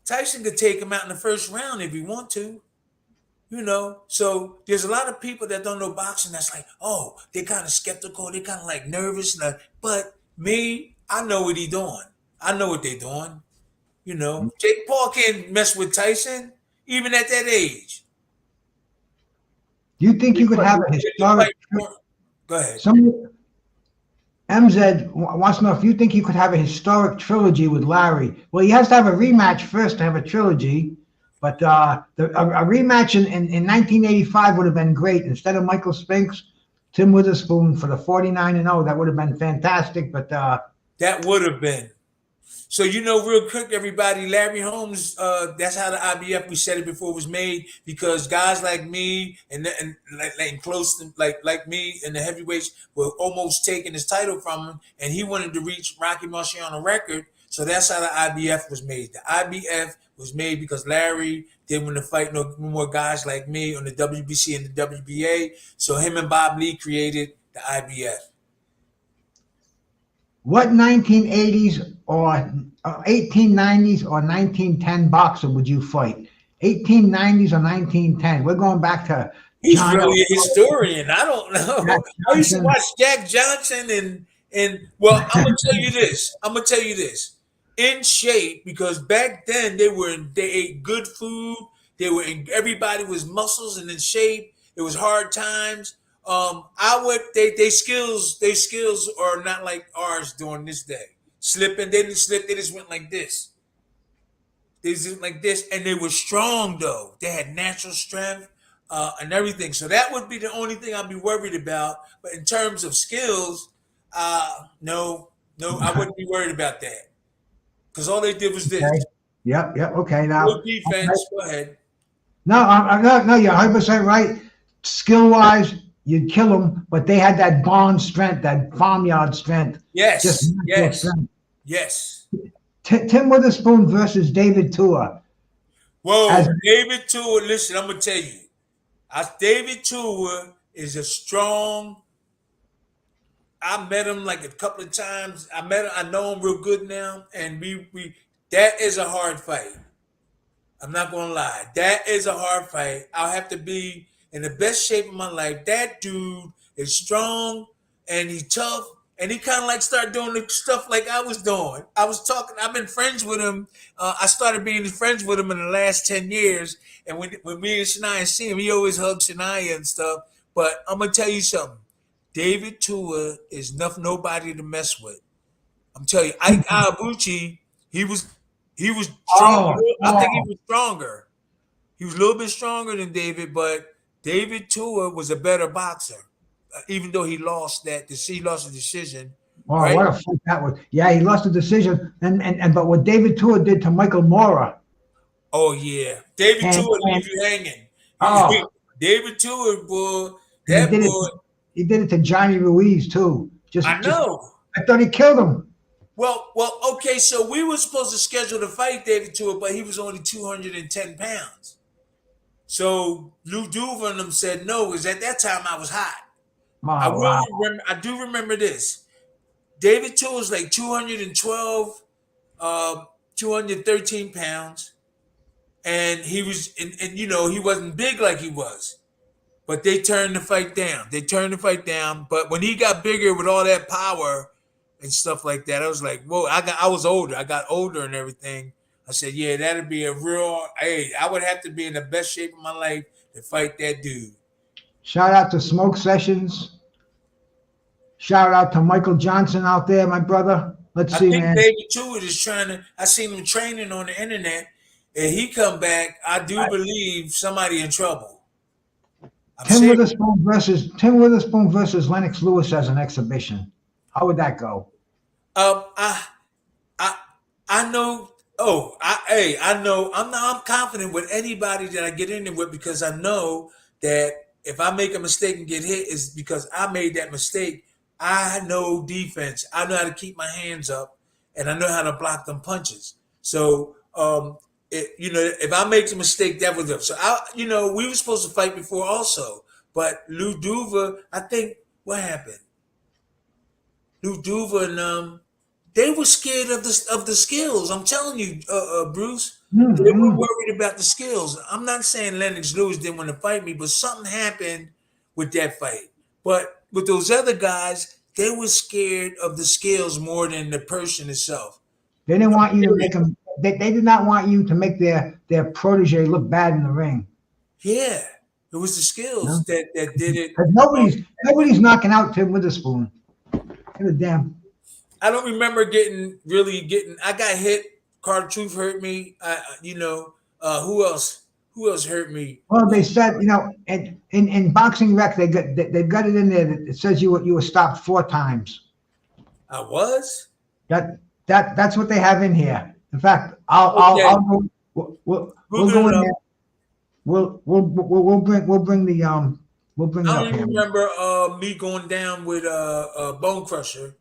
Tyson could take him out in the first round if he want to. So there's a lot of people that don't know boxing that's like, oh, they're kind of skeptical. They're kind of like nervous. But me, I know what he's doing. I know what they're doing. Jake Paul can't mess with Tyson, even at that age. Do you think you could have a historic... Go ahead. MZ wants to know if you think you could have a historic trilogy with Larry. Well, he has to have a rematch first to have a trilogy, but a rematch in 1985 would have been great. Instead of Michael Spinks, Tim Witherspoon for the 49-0, that would have been fantastic. But that would have been. So, real quick, everybody, Larry Holmes, that's how the IBF, we said it before, was made, because guys like me and close to like me and the heavyweights were almost taking his title from him, and he wanted to reach Rocky Marciano record. So that's how the IBF was made. The IBF was made because Larry didn't want to fight no more guys like me on the WBC and the WBA. So him and Bob Lee created the IBF. What 1980s or 1890s or 1910 boxer would you fight? 1890s or 1910? We're going back to... He's really a historian. I don't know. I used to watch Jack Johnson and well, I'm gonna tell you this. In shape, because back then they ate good food. Everybody was muscles and in shape. It was hard times. Their skills are not like ours during this day. Slipping, they didn't slip, they just went like this. They just went like this, and they were strong though. They had natural strength and everything. So that would be the only thing I'd be worried about. But in terms of skills, no, I wouldn't be worried about that. Because all they did was this. Okay. Yep, okay. Now, no defense, go ahead. No, you're 100% right. Skill-wise, you'd kill them, but they had that barn strength, that farmyard strength. Yes. Tim Witherspoon versus David Tua. Whoa, David Tua, listen, I'm going to tell you. David Tua is a strong... I met him like a couple of times. I know him real good now, and we that is a hard fight. I'm not going to lie. That is a hard fight. I'll have to be in the best shape of my life. That dude is strong and he's tough, and he kind of like started doing the stuff like I was doing. I've been friends with him. I started being friends with him in the last 10 years. And when me and Shania see him, he always hugs Shania and stuff. But I'm going to tell you something. David Tua is nobody to mess with. I'm telling you, Ike Iwabuchi, he was strong. I think he was stronger. He was a little bit stronger than David, but David Tua was a better boxer, even though he lost the decision. Oh, right? What a fight that was! Yeah, he lost the decision, and but what David Tua did to Michael Mora, Oh yeah, David And, Stewart and leave you hanging. oh, David Stewart, boy, and he that did it. boy. He did it to Johnny Ruiz too. I know. I thought he killed him. Well, okay. So we were supposed to schedule to fight David Stewart, but he was only 210 pounds. So Lou Duva and them said no, because at that time I was hot. I Oh, will wow. remember. I do remember this. David Stewart was like 212, 213 pounds, and he was, and you know, he wasn't big like he was. But they turned the fight down. But when he got bigger with all that power and stuff like that, I was like, whoa, I was older. I got older and everything. I said, yeah, that'd be a real, hey, I would have to be in the best shape of my life to fight that dude. Shout out to Smoke Sessions. Shout out to Michael Johnson out there, my brother. Let's see, think man. David Stewart is I seen him training on the internet, and he come back, I do believe somebody in trouble. Tim Witherspoon versus Lennox Lewis as an exhibition. How would that go? I know. Oh, I know. I'm confident with anybody that I get in there with, because I know that if I make a mistake and get hit, is because I made that mistake. I know defense. I know how to keep my hands up, and I know how to block them punches. So, if I make a mistake, that was up. So, we were supposed to fight before also, but Lou Duva, I think, what happened? Lou Duva and they were scared of the skills. I'm telling you, Bruce. Mm-hmm. They were worried about the skills. I'm not saying Lennox Lewis didn't want to fight me, but something happened with that fight. But with those other guys, they were scared of the skills more than the person itself. They didn't want you to make them. They did not want you to make their protege look bad in the ring. Yeah, it was the skills that did it. Nobody's knocking out Tim Witherspoon. Give a damn. I don't remember getting. I got hit. Carter Truth hurt me. Who else? Who else hurt me? Well, they said, in Boxing Rec, they've got it in there that it says you were stopped 4 times. I was. That's what they have in here. In fact, I'll go. We'll go in there. We'll bring the I don't even remember me going down with Bone Crusher.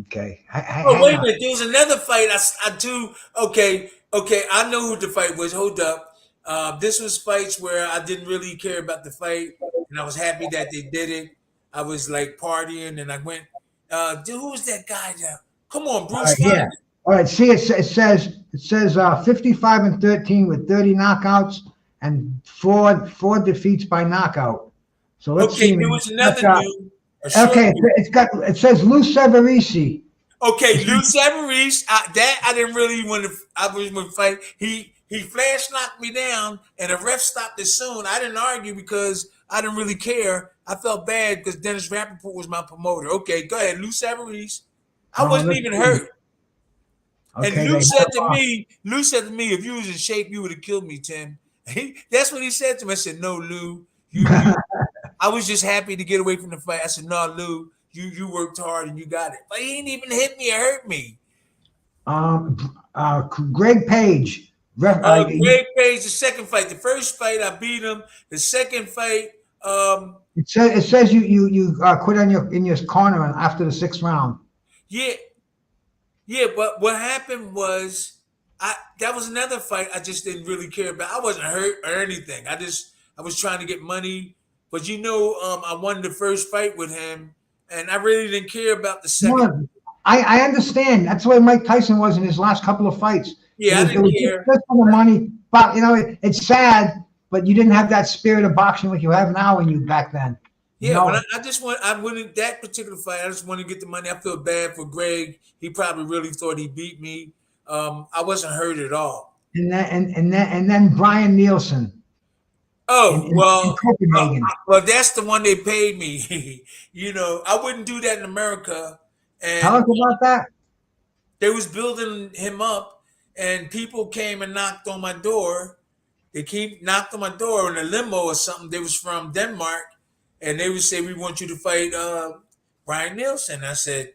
Okay. Wait a minute. There was another fight. I do. Okay. I know who the fight was. Hold up. This was fights where I didn't really care about the fight, and I was happy that they did it. I was like partying, and I went. Who was that guy now? Come on, Bruce. Yeah. All right. See, it says 55-13 with 30 knockouts and four defeats by knockout. So let's see. There was another dude. Okay, it says Lou Severisi. Okay, Lou Severisi. I didn't really want to. I was going to fight. He flash knocked me down, and the ref stopped it soon. I didn't argue because I didn't really care. I felt bad because Dennis Rappaport was my promoter. Okay, go ahead, Lou Severisi. I wasn't even hurt. Okay, and Lou said to me, "If you was in shape, you would have killed me, Tim." That's what he said to me. I said, "No, Lou, you I was just happy to get away from the fight." I said, "No, Lou, you worked hard and you got it." But he didn't even hit me or hurt me. Greg Page. Greg Page, the second fight. The first fight, I beat him. The second fight, it says you quit in your corner after the 6th round. Yeah, but what happened was that was another fight I just didn't really care about. I wasn't hurt or anything. I was trying to get money. But I won the first fight with him, and I really didn't care about the second. I understand. That's the way Mike Tyson was in his last couple of fights. Yeah, I didn't care. Just for the money. But, it's sad, but you didn't have that spirit of boxing like you have now when you back then. Yeah, but I wouldn't that particular fight. I just want to get the money. I feel bad for Greg. He probably really thought he beat me. I wasn't hurt at all. And then Brian Nielsen. Oh, well, that's the one they paid me. I wouldn't do that in America. And tell us about that. They was building him up, and people came and knocked on my door. They knocked on my door in a limo or something. They was from Denmark, and they would say, "We want you to fight Brian Nielsen." I said,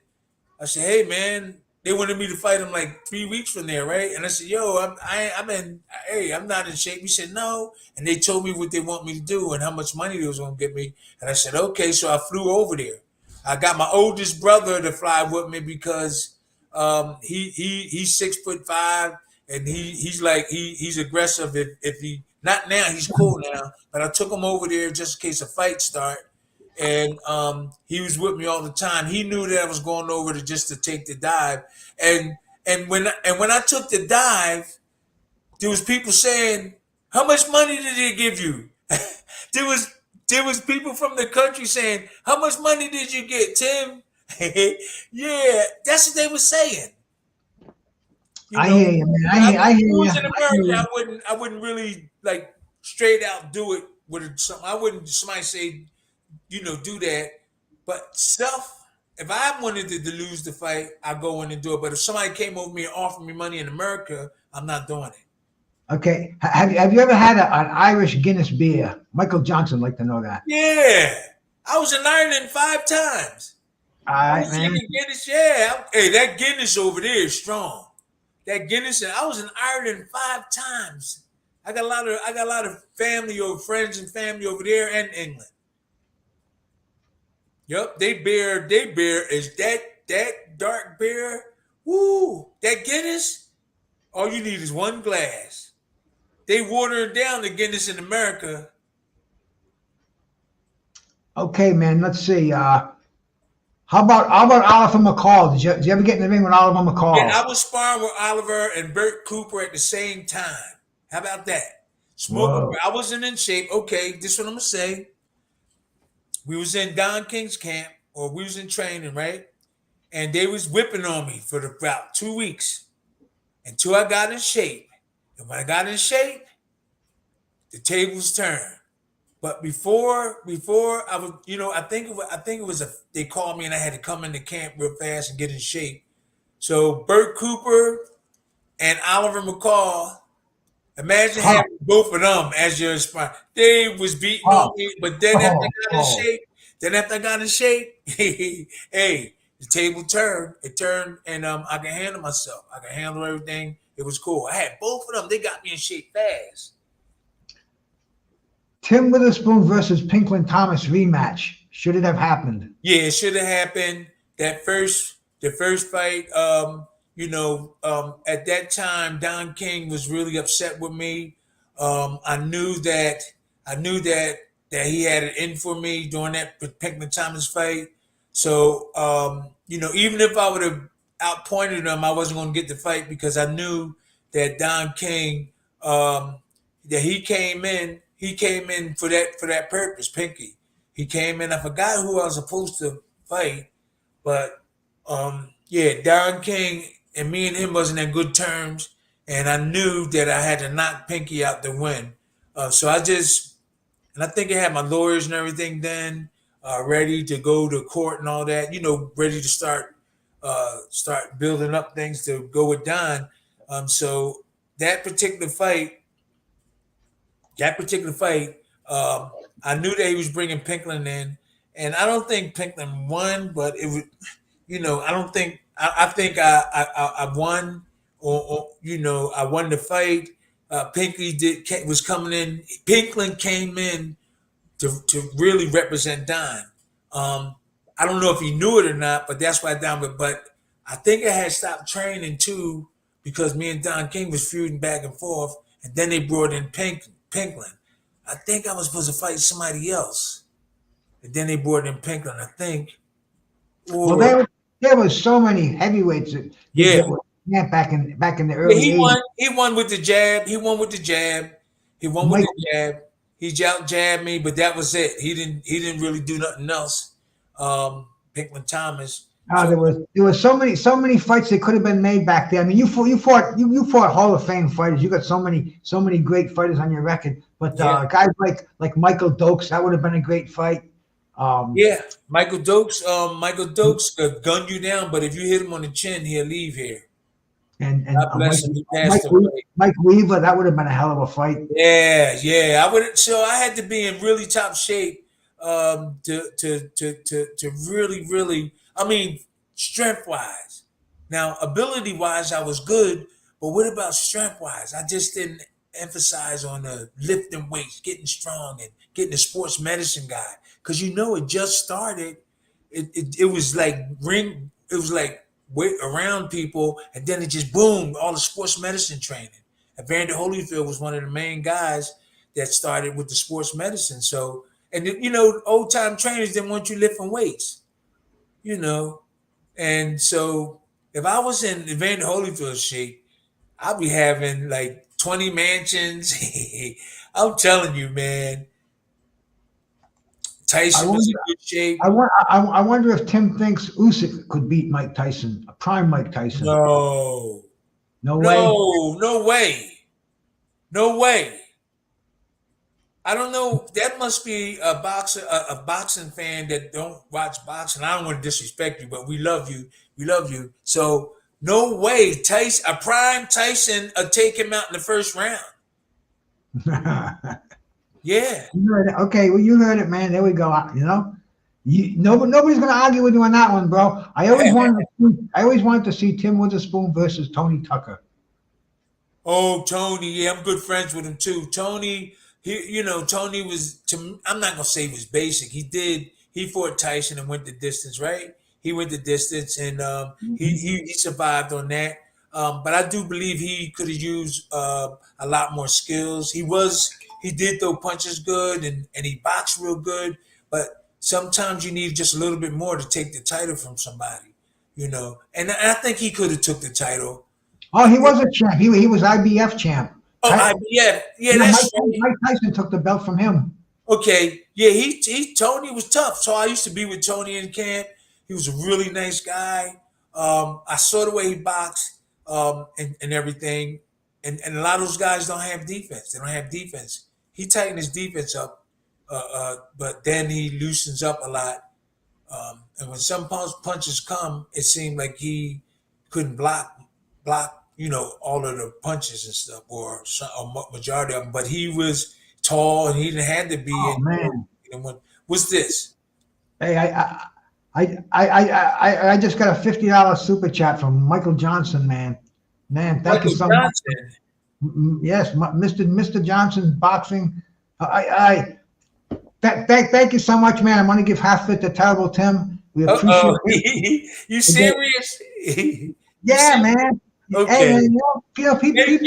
"Hey, man, they wanted me to fight him like 3 weeks from there, right? And I said, "Yo, I'm not in shape." He said, "No," and they told me what they want me to do and how much money they was gonna get me. And I said, "Okay," so I flew over there. I got my oldest brother to fly with me because he's 6'5" and he's aggressive. If he not now, he's cool now, but I took him over there just in case a fight start. And he was with me all the time. He knew that I was going over to just to take the dive. And when I took the dive, there was people saying, "How much money did they give you?" there was people from the country saying, "How much money did you get, Tim?" Yeah, that's what they were saying. I hear you, man. I hear If it you. was in America, I wouldn't really like straight out do it with something. I wouldn't somebody say, do that. But if I wanted to lose the fight, I go in and do it. But if somebody came over me and offered me money in America, I'm not doing it. Okay. Have you ever had an Irish Guinness beer? Michael Johnson like to know that. Yeah. I was in Ireland 5 times. All right, man. Guinness, yeah. Hey, that Guinness over there is strong. That Guinness, and I was in Ireland 5 times. I got a lot of family or friends and family over there and England. Yep, they beer is that dark beer. Woo, that Guinness. All you need is one glass. They water down the Guinness in America. Okay, man. Let's see. How about Oliver McCall? Did you ever get in the ring with Oliver McCall? Yeah, I was sparring with Oliver and Bert Cooper at the same time. How about that? I wasn't in shape. Okay, this is what I'm gonna say. We was in Don King's camp, or we was in training, right? And they was whipping on me for about 2 weeks until I got in shape. And when I got in shape, the tables turned. But before I was, I think it was they called me and I had to come into camp real fast and get in shape. So Bert Cooper and Oliver McCall, imagine having both of them as your spine. They was beating on me, but then after I got in shape, hey, the table turned. It turned, and I can handle myself. I can handle everything. It was cool. I had both of them. They got me in shape fast. Tim Witherspoon versus Pinklin Thomas rematch. Should it have happened? Yeah, it should have happened. The first fight. At that time, Don King was really upset with me. I knew that he had it in for me during that Pinklin Thomas fight. So, even if I would have outpointed him, I wasn't going to get the fight because I knew that Don King, that he came in for that purpose, Pinky. He came in. I forgot who I was supposed to fight, but Don King and me and him wasn't in good terms, and I knew that I had to knock Pinky out to win. So I think I had my lawyers and everything then ready to go to court and all that, ready to start building up things to go with Don. So that particular fight, I knew that he was bringing Pinklin in, and I don't think Pinklin won, but it was, I don't think. I think I won, or I won the fight. Pinky was coming in. Pinklin came in to really represent Don. I don't know if he knew it or not, but that's why Don. But I think I had stopped training too because me and Don King was feuding back and forth, and then they brought in Pinklin. I think I was supposed to fight somebody else, and then they brought in Pinklin. I think. Well, there was so many heavyweights that were back in the early 80s. He won with the jab. He won with the jab. He jabbed me, but that was it. He didn't really do nothing else. Pinklin Thomas. There was so many fights that could have been made back there. I mean, you fought Hall of Fame fighters. You got so many great fighters on your record. But guys like Michael Dokes, that would have been a great fight. Michael Dokes gunned you down, but if you hit him on the chin, he'll leave here. And Mike Weaver, that would have been a hell of a fight. Yeah. I would. So I had to be in really top shape to really, really. I mean, strength wise, Now, ability-wise, I was good, but what about strength-wise? I just didn't emphasize on the lifting weights, getting strong, and getting a sports medicine guy. Because it just started. It was like it was like weight around people, and then it just boom, all the sports medicine training. Evander Holyfield was one of the main guys that started with the sports medicine. So, and old time trainers didn't want you lifting weights, and so if I was in Evander Holyfield's shape, I'd be having like 20 mansions. I'm telling you, man. Tyson was in good shape. I wonder if Tim thinks Usyk could beat Mike Tyson, a prime Mike Tyson. No way. No way. I don't know. That must be a boxing fan that don't watch boxing. I don't want to disrespect you, but we love you. We love you. So no way, Tyson, a prime Tyson, take him out in the first round. Yeah. You heard it. Okay, well, you heard it, man. There we go. Nobody's going to argue with you on that one, bro. I always wanted to see Tim Witherspoon versus Tony Tucker. Oh, Tony, yeah, I'm good friends with him too. Tony, Tony was. I'm not gonna say he was basic. He fought Tyson and went the distance, right? He went the distance, and he survived on that. But I do believe he could have used a lot more skills. He did throw punches good, and he boxed real good. But sometimes you need just a little bit more to take the title from somebody, And I think he could have took the title. Oh, he was a champ. He was IBF champ. Oh, IBF. Yeah, that's Mike Tyson took the belt from him. Okay. Yeah, Tony was tough. So I used to be with Tony in camp. He was a really nice guy. I saw the way he boxed and everything. And a lot of those guys don't have defense. They don't have defense. He tightened his defense up, but then he loosens up a lot. And when some punches come, it seemed like he couldn't block, all of the punches and stuff, or majority of them. But he was tall, and he didn't have to be. Oh, man. What's this? Hey, I just got a $50 super chat from Michael Johnson, man. Man, thank you so much. Yes, Mr. Johnson's boxing. Thank you so much, man. I'm going to give half of it to Terrible Tim. We appreciate it. You serious? Yeah, man. Okay. Hey, people appreciate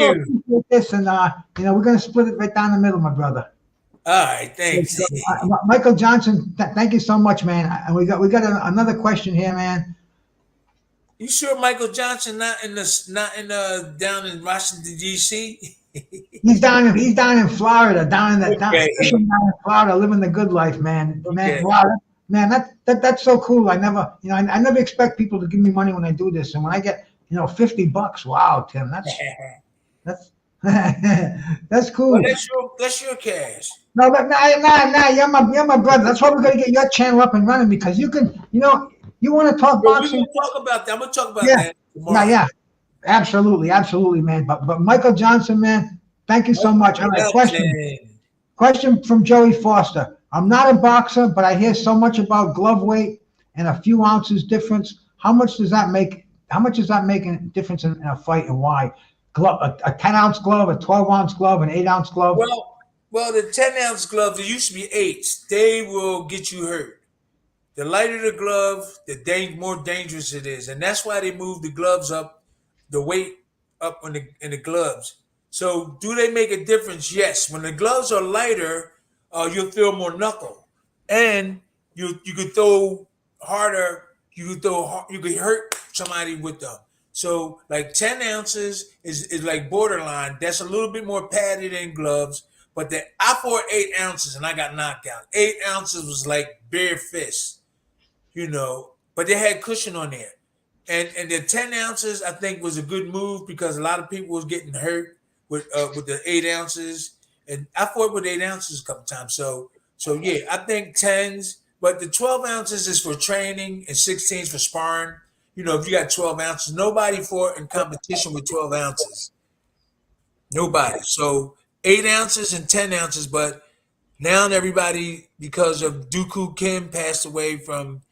this, and we're going to split it right down the middle, my brother. All right, thanks. So, Michael Johnson, thank you so much, man. And we got another question here, man. You sure Michael Johnson not down in Washington D.C.? He's down in Florida, down in Florida, living the good life, man. Okay. Man, wow, that's so cool. I never expect people to give me money when I do this, and when I get $50, wow, Tim, that's that's cool. Well, that's your cash. No, but nah, you're my brother. That's why we're gonna get your channel up and running, because you can, you want to talk boxing. We're gonna talk about that. I'm gonna talk about that tomorrow. Yeah, absolutely, man. But Michael Johnson, man, thank you so much. All right, question from Joey Foster. I'm not a boxer, but I hear so much about glove weight and a few ounces difference. How much does that make a difference in a fight, and why? A 10-ounce glove, a 12-ounce glove, an 8-ounce glove? Well, the 10-ounce gloves, there used to be 8s. They will get you hurt. The lighter the glove, the more dangerous it is. And that's why they move the gloves up, the weight up in the gloves. So do they make a difference? Yes. When the gloves are lighter, you'll feel more knuckle. And you could throw harder. You could hurt somebody with them. So like 10 ounces is like borderline. That's a little bit more padded than gloves. But I fought 8 ounces and I got knocked out. 8 ounces was like bare fist, but they had cushion on there. And the 10 ounces, I think, was a good move because a lot of people was getting hurt with the 8 ounces. And I fought with 8 ounces a couple times. So yeah, I think 10s, but the 12 ounces is for training and 16s for sparring. If you got 12 ounces, nobody fought in competition with 12 ounces. Nobody. So 8 ounces and 10 ounces, but now everybody, because of Dooku Kim passed away from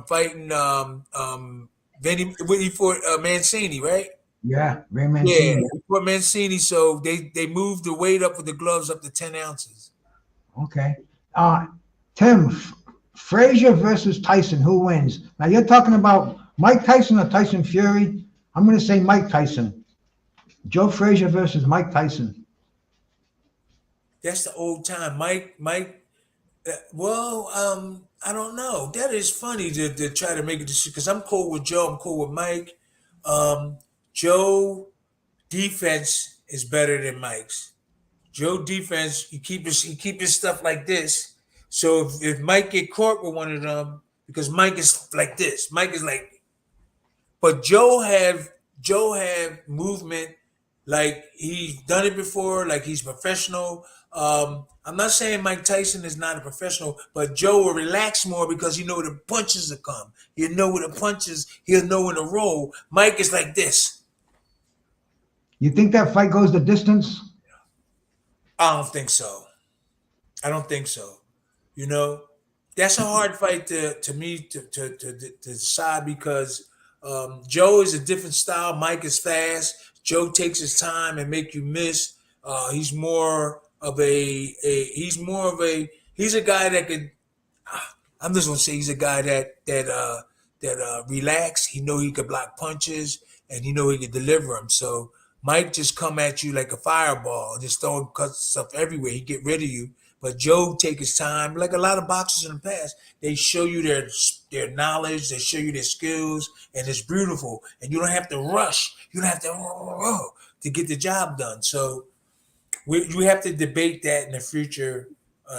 fighting When he fought Mancini, right? Yeah, Ray Yeah, Mancini. he fought Mancini. So they moved the weight up with the gloves up to 10 ounces. Okay. Tim, Frazier versus Tyson. Who wins? Now you're talking about Mike Tyson or Tyson Fury? I'm going to say Mike Tyson. Joe Frazier versus Mike Tyson. That's the old time. Mike. I don't know. That is funny to try to make a decision because I'm cool with Joe. I'm cool with Mike. Joe defense is better than Mike's. Joe defense, he keep his stuff like this. So if Mike get caught with one of them, because Mike is like this, Mike is like, but Joe have movement like he's done it before, like he's professional. I'm not saying Mike Tyson is not a professional, but Joe will relax more because he know the punches will come. He'll know when the punches, he'll know when to roll. Mike is like this. You think that fight goes the distance? I don't think so. I don't think so. You know, that's a hard fight to me to decide because Joe is a different style. Mike is fast. Joe takes his time and make you miss. He's more of he's a guy that could. I'm just gonna say he's a guy that relax. He know he could block punches and he know he could deliver them. So Mike just come at you like a fireball, just throwing stuff everywhere. He get rid of you. But Joe take his time, like a lot of boxers in the past. They show you their knowledge, they show you their skills, and it's beautiful. And you don't have to rush. You don't have to get the job done. So we have to debate that in the future.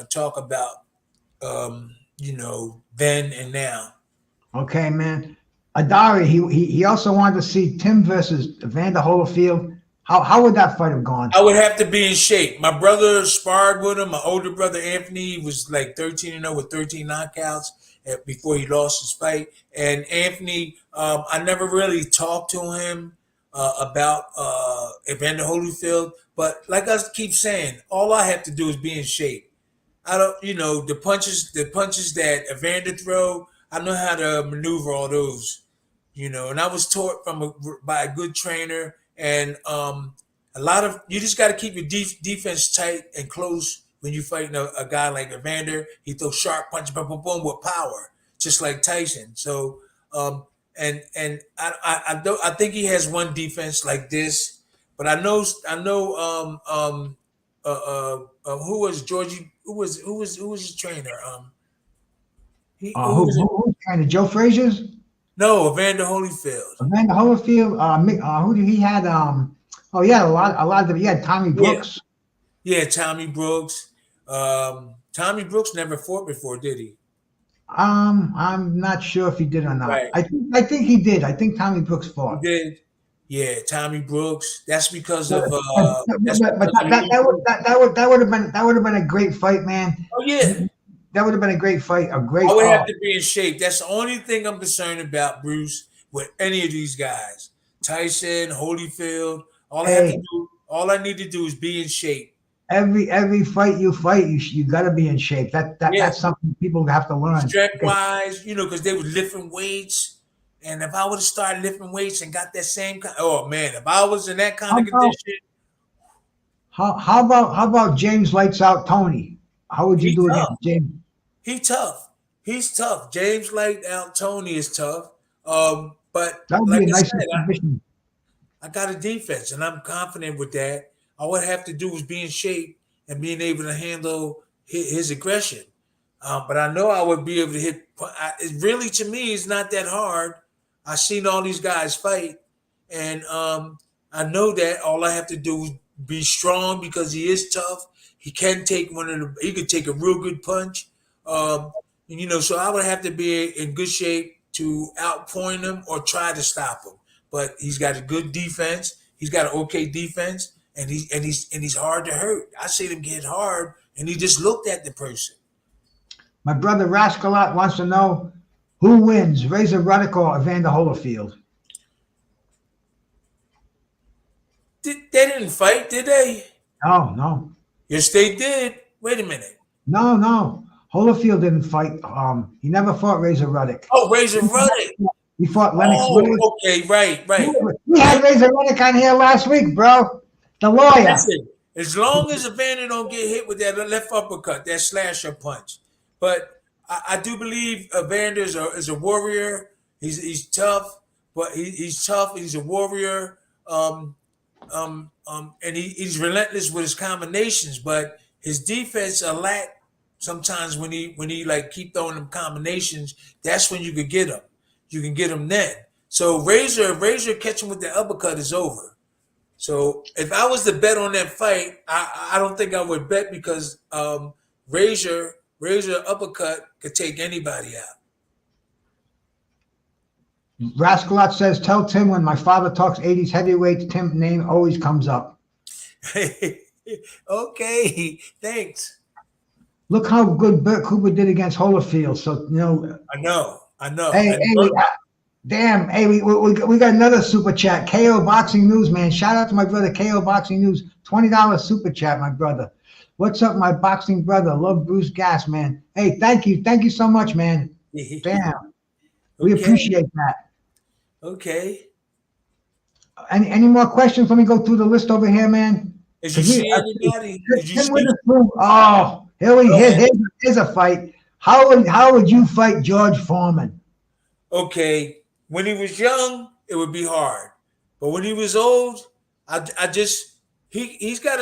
Talk about then and now. Okay, man. Adari, he also wanted to see Tim versus Evander Holyfield. How would that fight have gone? I would have to be in shape. My brother sparred with him. My older brother Anthony was like 13-0 with 13 knockouts before he lost his fight. And Anthony, I never really talked to him about Evander Holyfield. But like I keep saying, all I have to do is be in shape. I don't, the punches that Evander throw, I know how to maneuver all those, and I was taught by a good trainer. And a lot of you just got to keep your defense tight and close when you fighting a guy like Evander. He throws sharp punches, boom, boom, boom, with power, just like Tyson. So and I think he has one defense like this, but I know who was Georgie? Who was his trainer? Who's trying to Joe Frazier's? No, Evander Holyfield. Evander Holyfield. Who did he had? He had a lot of. He had Tommy Brooks. Yeah, Tommy Brooks. Tommy Brooks never fought before, did he? I'm not sure if he did or not. Right. I think he did. I think Tommy Brooks fought. He did. Yeah, Tommy Brooks. That's because of. That would have been a great fight, man. Oh yeah. That would have been a great fight. I would have to be in shape. That's the only thing I'm concerned about, Bruce, with any of these guys. Tyson, Holyfield. All I need to do is be in shape. Every fight you fight, you got to be in shape. That's something people have to learn. Strength wise, because they were lifting weights. And if I would have started lifting weights and got that same if I was in that kind of condition. How about James Lights Out Tony? How would you do it, James? He's tough. James Light Out Tony is tough. But that would like be a nice submission. I got a defense, and I'm confident with that. All I have to do is be in shape and being able to handle his aggression. But I know I would be able to hit. It really, to me, is not that hard. I've seen all these guys fight, and I know that all I have to do is be strong because he is tough. He can take he could take a real good punch. So I would have to be in good shape to outpoint him or try to stop him. But he's got a good defense. He's got an okay defense, and he's hard to hurt. I see him get hard, and he just looked at the person. My brother Rascalat wants to know who wins, Razor Ruddock or Evander Holyfield. They didn't fight, did they? No. Yes, they did. Wait a minute. No. Holyfield didn't fight. He never fought Razor Ruddock. Oh, Razor Ruddock. He fought Lennox Lewis. Okay, right. We had Razor Lennox on here last week, bro. The lawyer. Listen, as long as Evander don't get hit with that left uppercut, that slasher punch. But I do believe Evander is a warrior. He's tough, but he's tough. He's a warrior. And he's relentless with his combinations, but his defense a lack sometimes when he like keep throwing them combinations. That's when you could get him. You can get him then. So Razor catching with the uppercut is over. So if I was to bet on that fight, I don't think I would bet because Razor uppercut could take anybody out. Rascalot says, tell Tim when my father talks 80s heavyweights, Tim's name always comes up. Okay, thanks. Look how good Burt Cooper did against Holyfield. So, I know. Hey, damn. Hey, we got another super chat. KO Boxing News, man. Shout out to my brother, KO Boxing News. $20 super chat, my brother. What's up, my boxing brother? Love Bruce Gass, man. Hey, thank you. Thank you so much, man. Damn. We appreciate that. Okay. Any more questions? Let me go through the list over here, man. Did you see anybody? Oh, here's a fight. How would you fight George Foreman? Okay. When he was young, it would be hard. But when he was old, he's got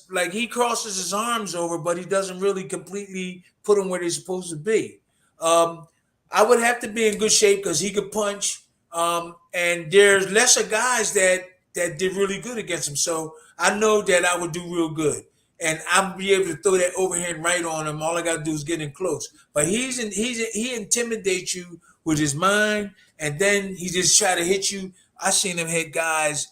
like he crosses his arms over, but he doesn't really completely put them where they're supposed to be. I would have to be in good shape because he could punch. And there's lesser guys that did really good against him. So I know that I would do real good. And I'll be able to throw that overhand right on him. All I got to do is get in close. But he intimidates you with his mind, and then he just try to hit you. I seen him hit guys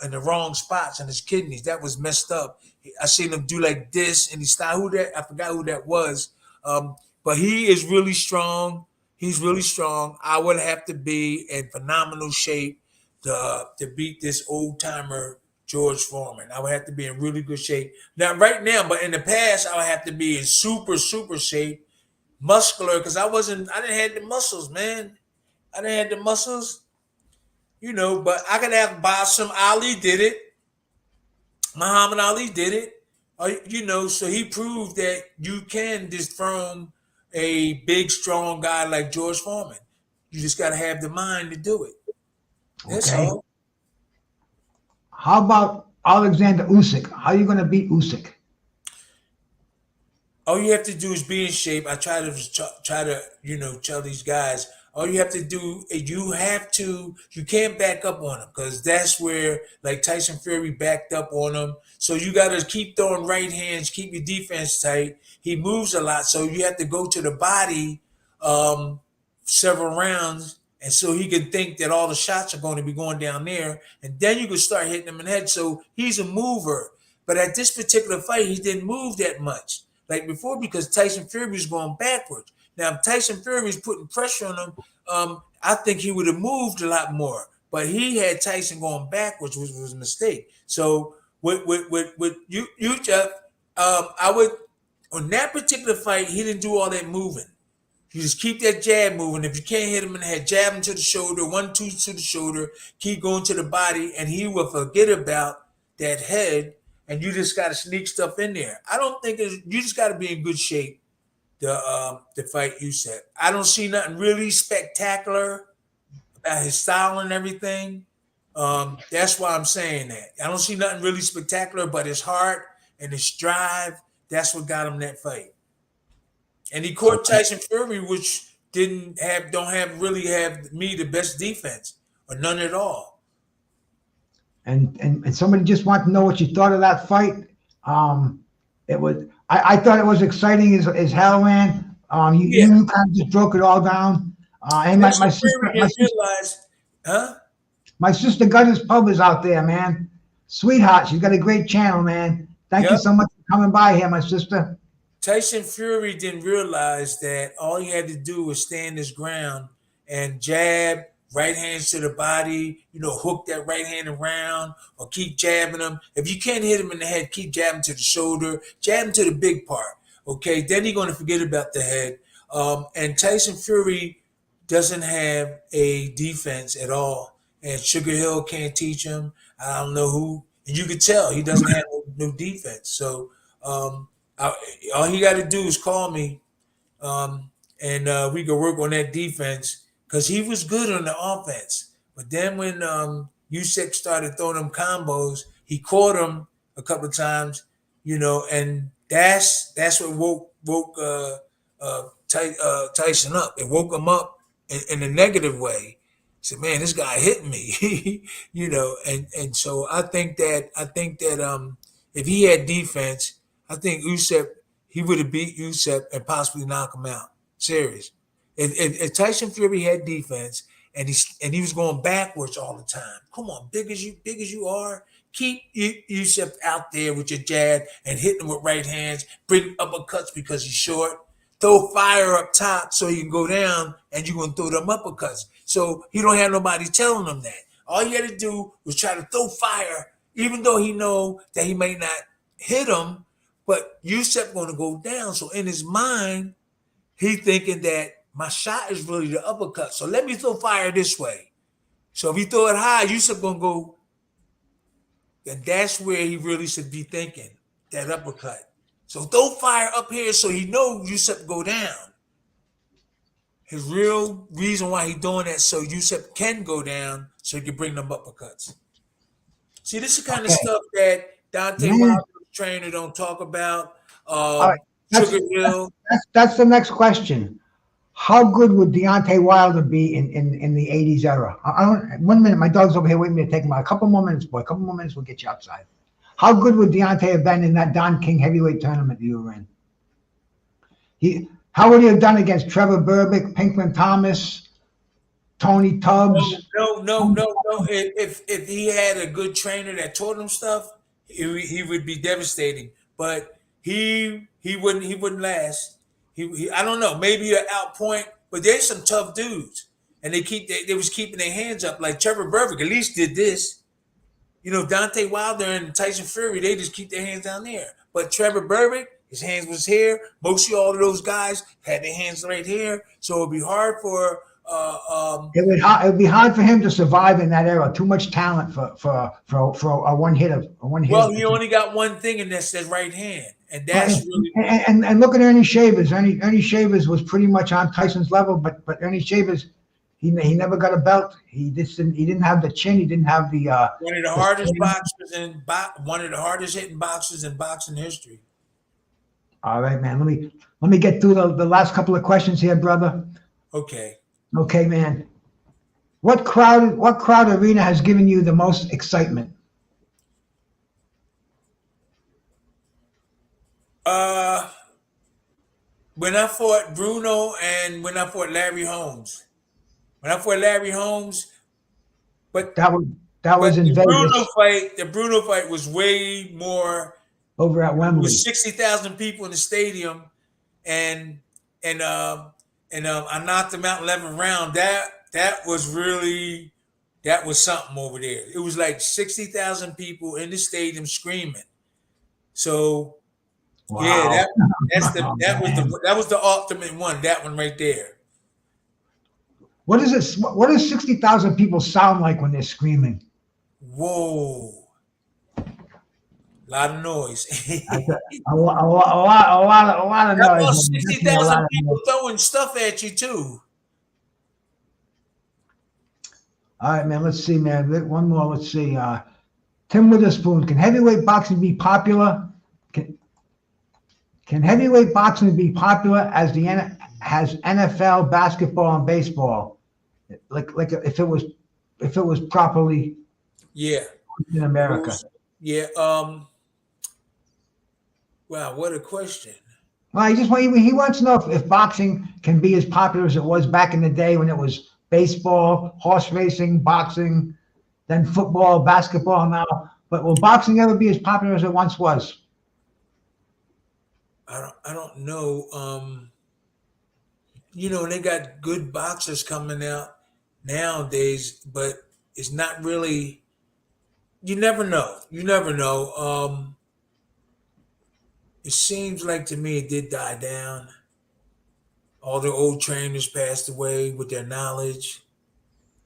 in the wrong spots on his kidneys. That was messed up. I seen him do like this, and he started I forgot who that was. But he is really strong. He's really strong. I would have to be in phenomenal shape to beat this old timer George Foreman. I would have to be in really good shape. Now, right now, but in the past, I would have to be in super, super shape, muscular, because I didn't have the muscles, man. I didn't have the muscles, but I could have Basim. Ali did it. Muhammad Ali did it. So he proved that you can dethrone a big, strong guy like George Foreman. You just got to have the mind to do it. That's all. How about Alexander Usyk? How are you going to beat Usyk? All you have to do is be in shape. I try to tell these guys, all you have to do is you can't back up on him because that's where like Tyson Fury backed up on him. So you got to keep throwing right hands, keep your defense tight. He moves a lot. So you have to go to the body several rounds. And so he can think that all the shots are going to be going down there. And then you can start hitting him in the head. So he's a mover. But at this particular fight, he didn't move that much like before because Tyson Fury was going backwards. Now, if Tyson Fury was putting pressure on him, I think he would have moved a lot more. But he had Tyson going backwards, which was a mistake. So with you, Jeff, I would, on that particular fight, he didn't do all that moving. You just keep that jab moving. If you can't hit him in the head, jab him to the shoulder, 1-2 to the shoulder, keep going to the body, and he will forget about that head, and you just got to sneak stuff in there. I don't think you just got to be in good shape to fight Usyk. I don't see nothing really spectacular about his style and everything. That's why I'm saying that. I don't see nothing really spectacular, but his heart and his drive, that's what got him that fight. And he caught Tyson Fury, which don't really have the best defense or none at all. And somebody just wanted to know what you thought of that fight. I thought it was exciting as hell, man. You kind of just broke it all down. And my sister Gunner's Pub is out there, man. Sweetheart, she's got a great channel, man. Thank you so much for coming by here, my sister. Tyson Fury didn't realize that all he had to do was stand his ground and jab, right hands to the body, hook that right hand around or keep jabbing him. If you can't hit him in the head, keep jabbing to the shoulder, jab him to the big part. Okay, then he's going to forget about the head. And Tyson Fury doesn't have a defense at all, and Sugar Hill can't teach him. I don't know who, and you could tell he doesn't have no defense. So all he got to do is call me, and we could work on that defense because he was good on the offense. But then when Usyk started throwing them combos, he caught him a couple of times, and that's what woke Tyson up. It woke him up in a negative way. He said, "Man, this guy hit me," and so I think that if he had defense, I think Usyk he would have beat Usyk and possibly knock him out. Serious. If Tyson Fury had defense and he was going backwards all the time, come on, big as you are, keep Usyk out there with your jab and hitting him with right hands, bring uppercuts because he's short. Throw fire up top so he can go down and you're going to throw them uppercuts. So he don't have nobody telling him that. All he had to do was try to throw fire, even though he know that he may not hit him, but Usyk going to go down. So in his mind, he thinking that my shot is really the uppercut. So let me throw fire this way. So if he throw it high, Usyk going to go. And that's where he really should be thinking, that uppercut. So throw fire up here so he knows Usyk go down. His real reason why he's doing that so Usyk can go down so he can bring them uppercuts. See, this is the kind of stuff that Dante Wilder's trainer don't talk about. Right. Sugar Hill. That's the next question. How good would Deontay Wilder be in the 80s era? I don't. 1 minute, my dog's over here waiting for me to take him out. A couple more minutes, boy. A couple more minutes, we'll get you outside. How good would Deontay have been in that Don King heavyweight tournament you were in? How would he have done against Trevor Berbick, Pinkman Thomas, Tony Tubbs? No. If he had a good trainer that taught him stuff, he would be devastating. But he wouldn't last. I don't know. Maybe an outpoint, but there's some tough dudes, and they was keeping their hands up. Like Trevor Berbick at least did this. Dante Wilder and Tyson Fury, they just keep their hands down there. But Trevor Berbick, his hands was here. Mostly all of those guys had their hands right here. So it'd be hard for it would be hard for him to survive in that era. Too much talent for a one hitter. Well, he only got one thing, and that's his right hand, and that's really. And look at Ernie Shavers. Ernie Shavers was pretty much on Tyson's level, but Ernie Shavers. He never got a belt. He didn't have the chin. He didn't have the one of the hardest boxers one of the hardest hitting boxers in boxing history. All right, man. Let me get through the last couple of questions here, brother. Okay. Okay, man. What crowd arena has given you the most excitement? When I fought Bruno and when I fought Larry Holmes. When I fought Larry Holmes, but that was in Vegas. The Bruno fight was way more over at Wembley. It was 60,000 people in the stadium, and I knocked him out in 11th round. That was something over there. It was like 60,000 people in the stadium screaming. So wow. Yeah, that was the ultimate one. That one right there. What does 60,000 people sound like when they're screaming? Whoa. A lot of noise. a lot of noise. About 60,000 people throwing stuff at you too. All right, man. Let's see, man. One more. Let's see. Tim Witherspoon. Can heavyweight boxing be popular? Can heavyweight boxing be popular as NFL, basketball, and baseball? Like if it was properly in America. Wow, what a question. Well, he wants to know if boxing can be as popular as it was back in the day when it was baseball, horse racing, boxing, then football, basketball now. But will boxing ever be as popular as it once was? I don't know. They got good boxers coming out nowadays, but it's not really. You never know. It seems like to me it did die down. All the old trainers passed away with their knowledge.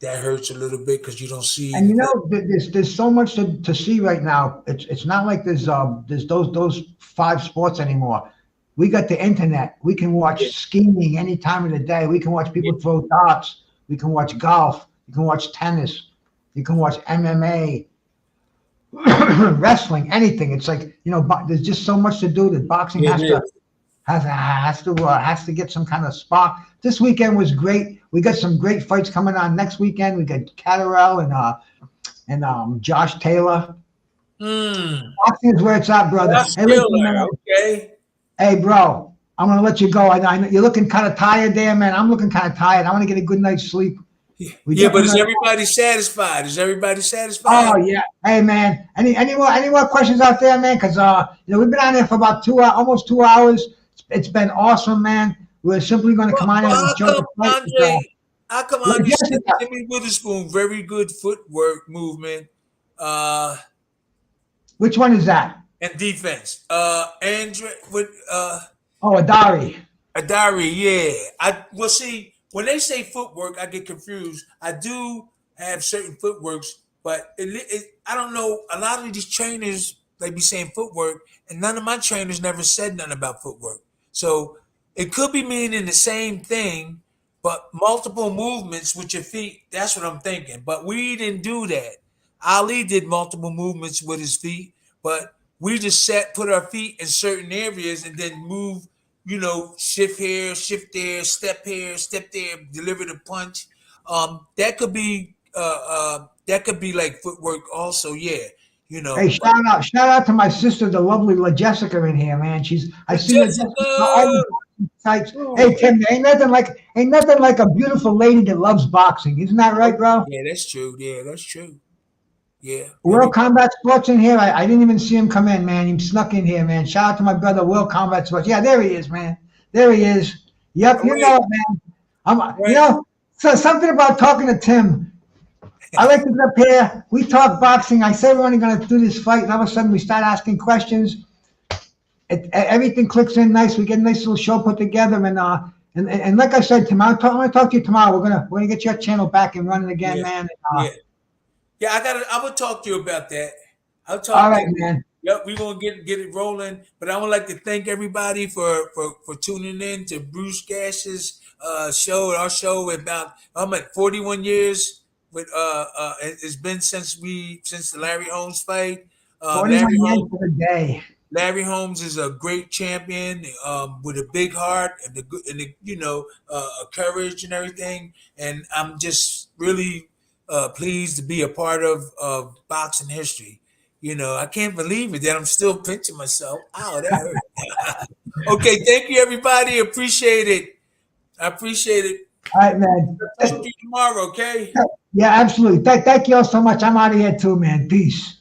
That hurts a little bit because you don't And see. you know, there's so much to see right now. It's not like there's those 5 sports anymore. We got the internet. We can watch skiing any time of the day. We can watch people throw darts. We can watch golf. You can watch tennis. You can watch MMA, wrestling, anything. It's like, you know, there's just so much to do that boxing has to get some kind of spark. This weekend was great. We got some great fights coming on next weekend. We got Catterall and Josh Taylor. Boxing is where it's at, brother. Hey, listen, man. Okay. Hey, bro, I'm gonna let you go. I know you're looking kind of tired there, man. I'm looking kind of tired. I want to get a good night's sleep. Yeah, but is everybody satisfied? Is everybody satisfied? Oh yeah. Hey man, any more questions out there, man? Because you know, we've been on there for about almost 2 hours. It's been awesome, man. We're simply going to come on and enjoy the fight. How come Andre said Tim Witherspoon, very good footwork movement. Which one is that? And defense. Andre with Adari. Adari, yeah. Well, see, when they say footwork, I get confused. I do have certain footworks, but I don't know. A lot of these trainers, they be saying footwork, and none of my trainers never said nothing about footwork. So it could be meaning the same thing, but multiple movements with your feet. That's what I'm thinking. But we didn't do that. Ali did multiple movements with his feet, but we just put our feet in certain areas and then move, you know, shift here, shift there, step here, step there, deliver the punch. That could be like footwork also, yeah. You know. Hey, shout out to my sister, the lovely La Jessica in here, man. I see Jessica all the types. Hey Tim, ain't nothing like a beautiful lady that loves boxing. Isn't that right, bro? Yeah, that's true. Yeah, that's true. Yeah. World Combat Sports in here. I didn't even see him come in, man. He snuck in here, man. Shout out to my brother, World Combat Sports. Yeah, there he is, man. There he is. Yep, you know it, man. You know, so something about talking to Tim. I like to get up here. We talk boxing. I say we're only going to do this fight, and all of a sudden we start asking questions. Everything clicks in nice. We get a nice little show put together, and like I said, Tim, I'm going to talk to you tomorrow. We're gonna get your channel back and running again, man. Yeah, I will talk to you about that. I'll talk. All right, man. Yep, we're gonna get it rolling. But I would like to thank everybody for tuning in to Bruce Gash's show. Our show about I'm at 41 years. With it's been since the Larry Holmes fight. 41 years for the day. Larry Holmes is a great champion with a big heart and courage and everything. And I'm just really pleased to be a part of boxing history. You know, I can't believe it that I'm still pinching myself. Ow, that hurt. Okay, thank you, everybody. Appreciate it. I appreciate it. All right, man. I'll talk to you tomorrow, okay? Yeah, absolutely. Thank you all so much. I'm out of here too, man. Peace.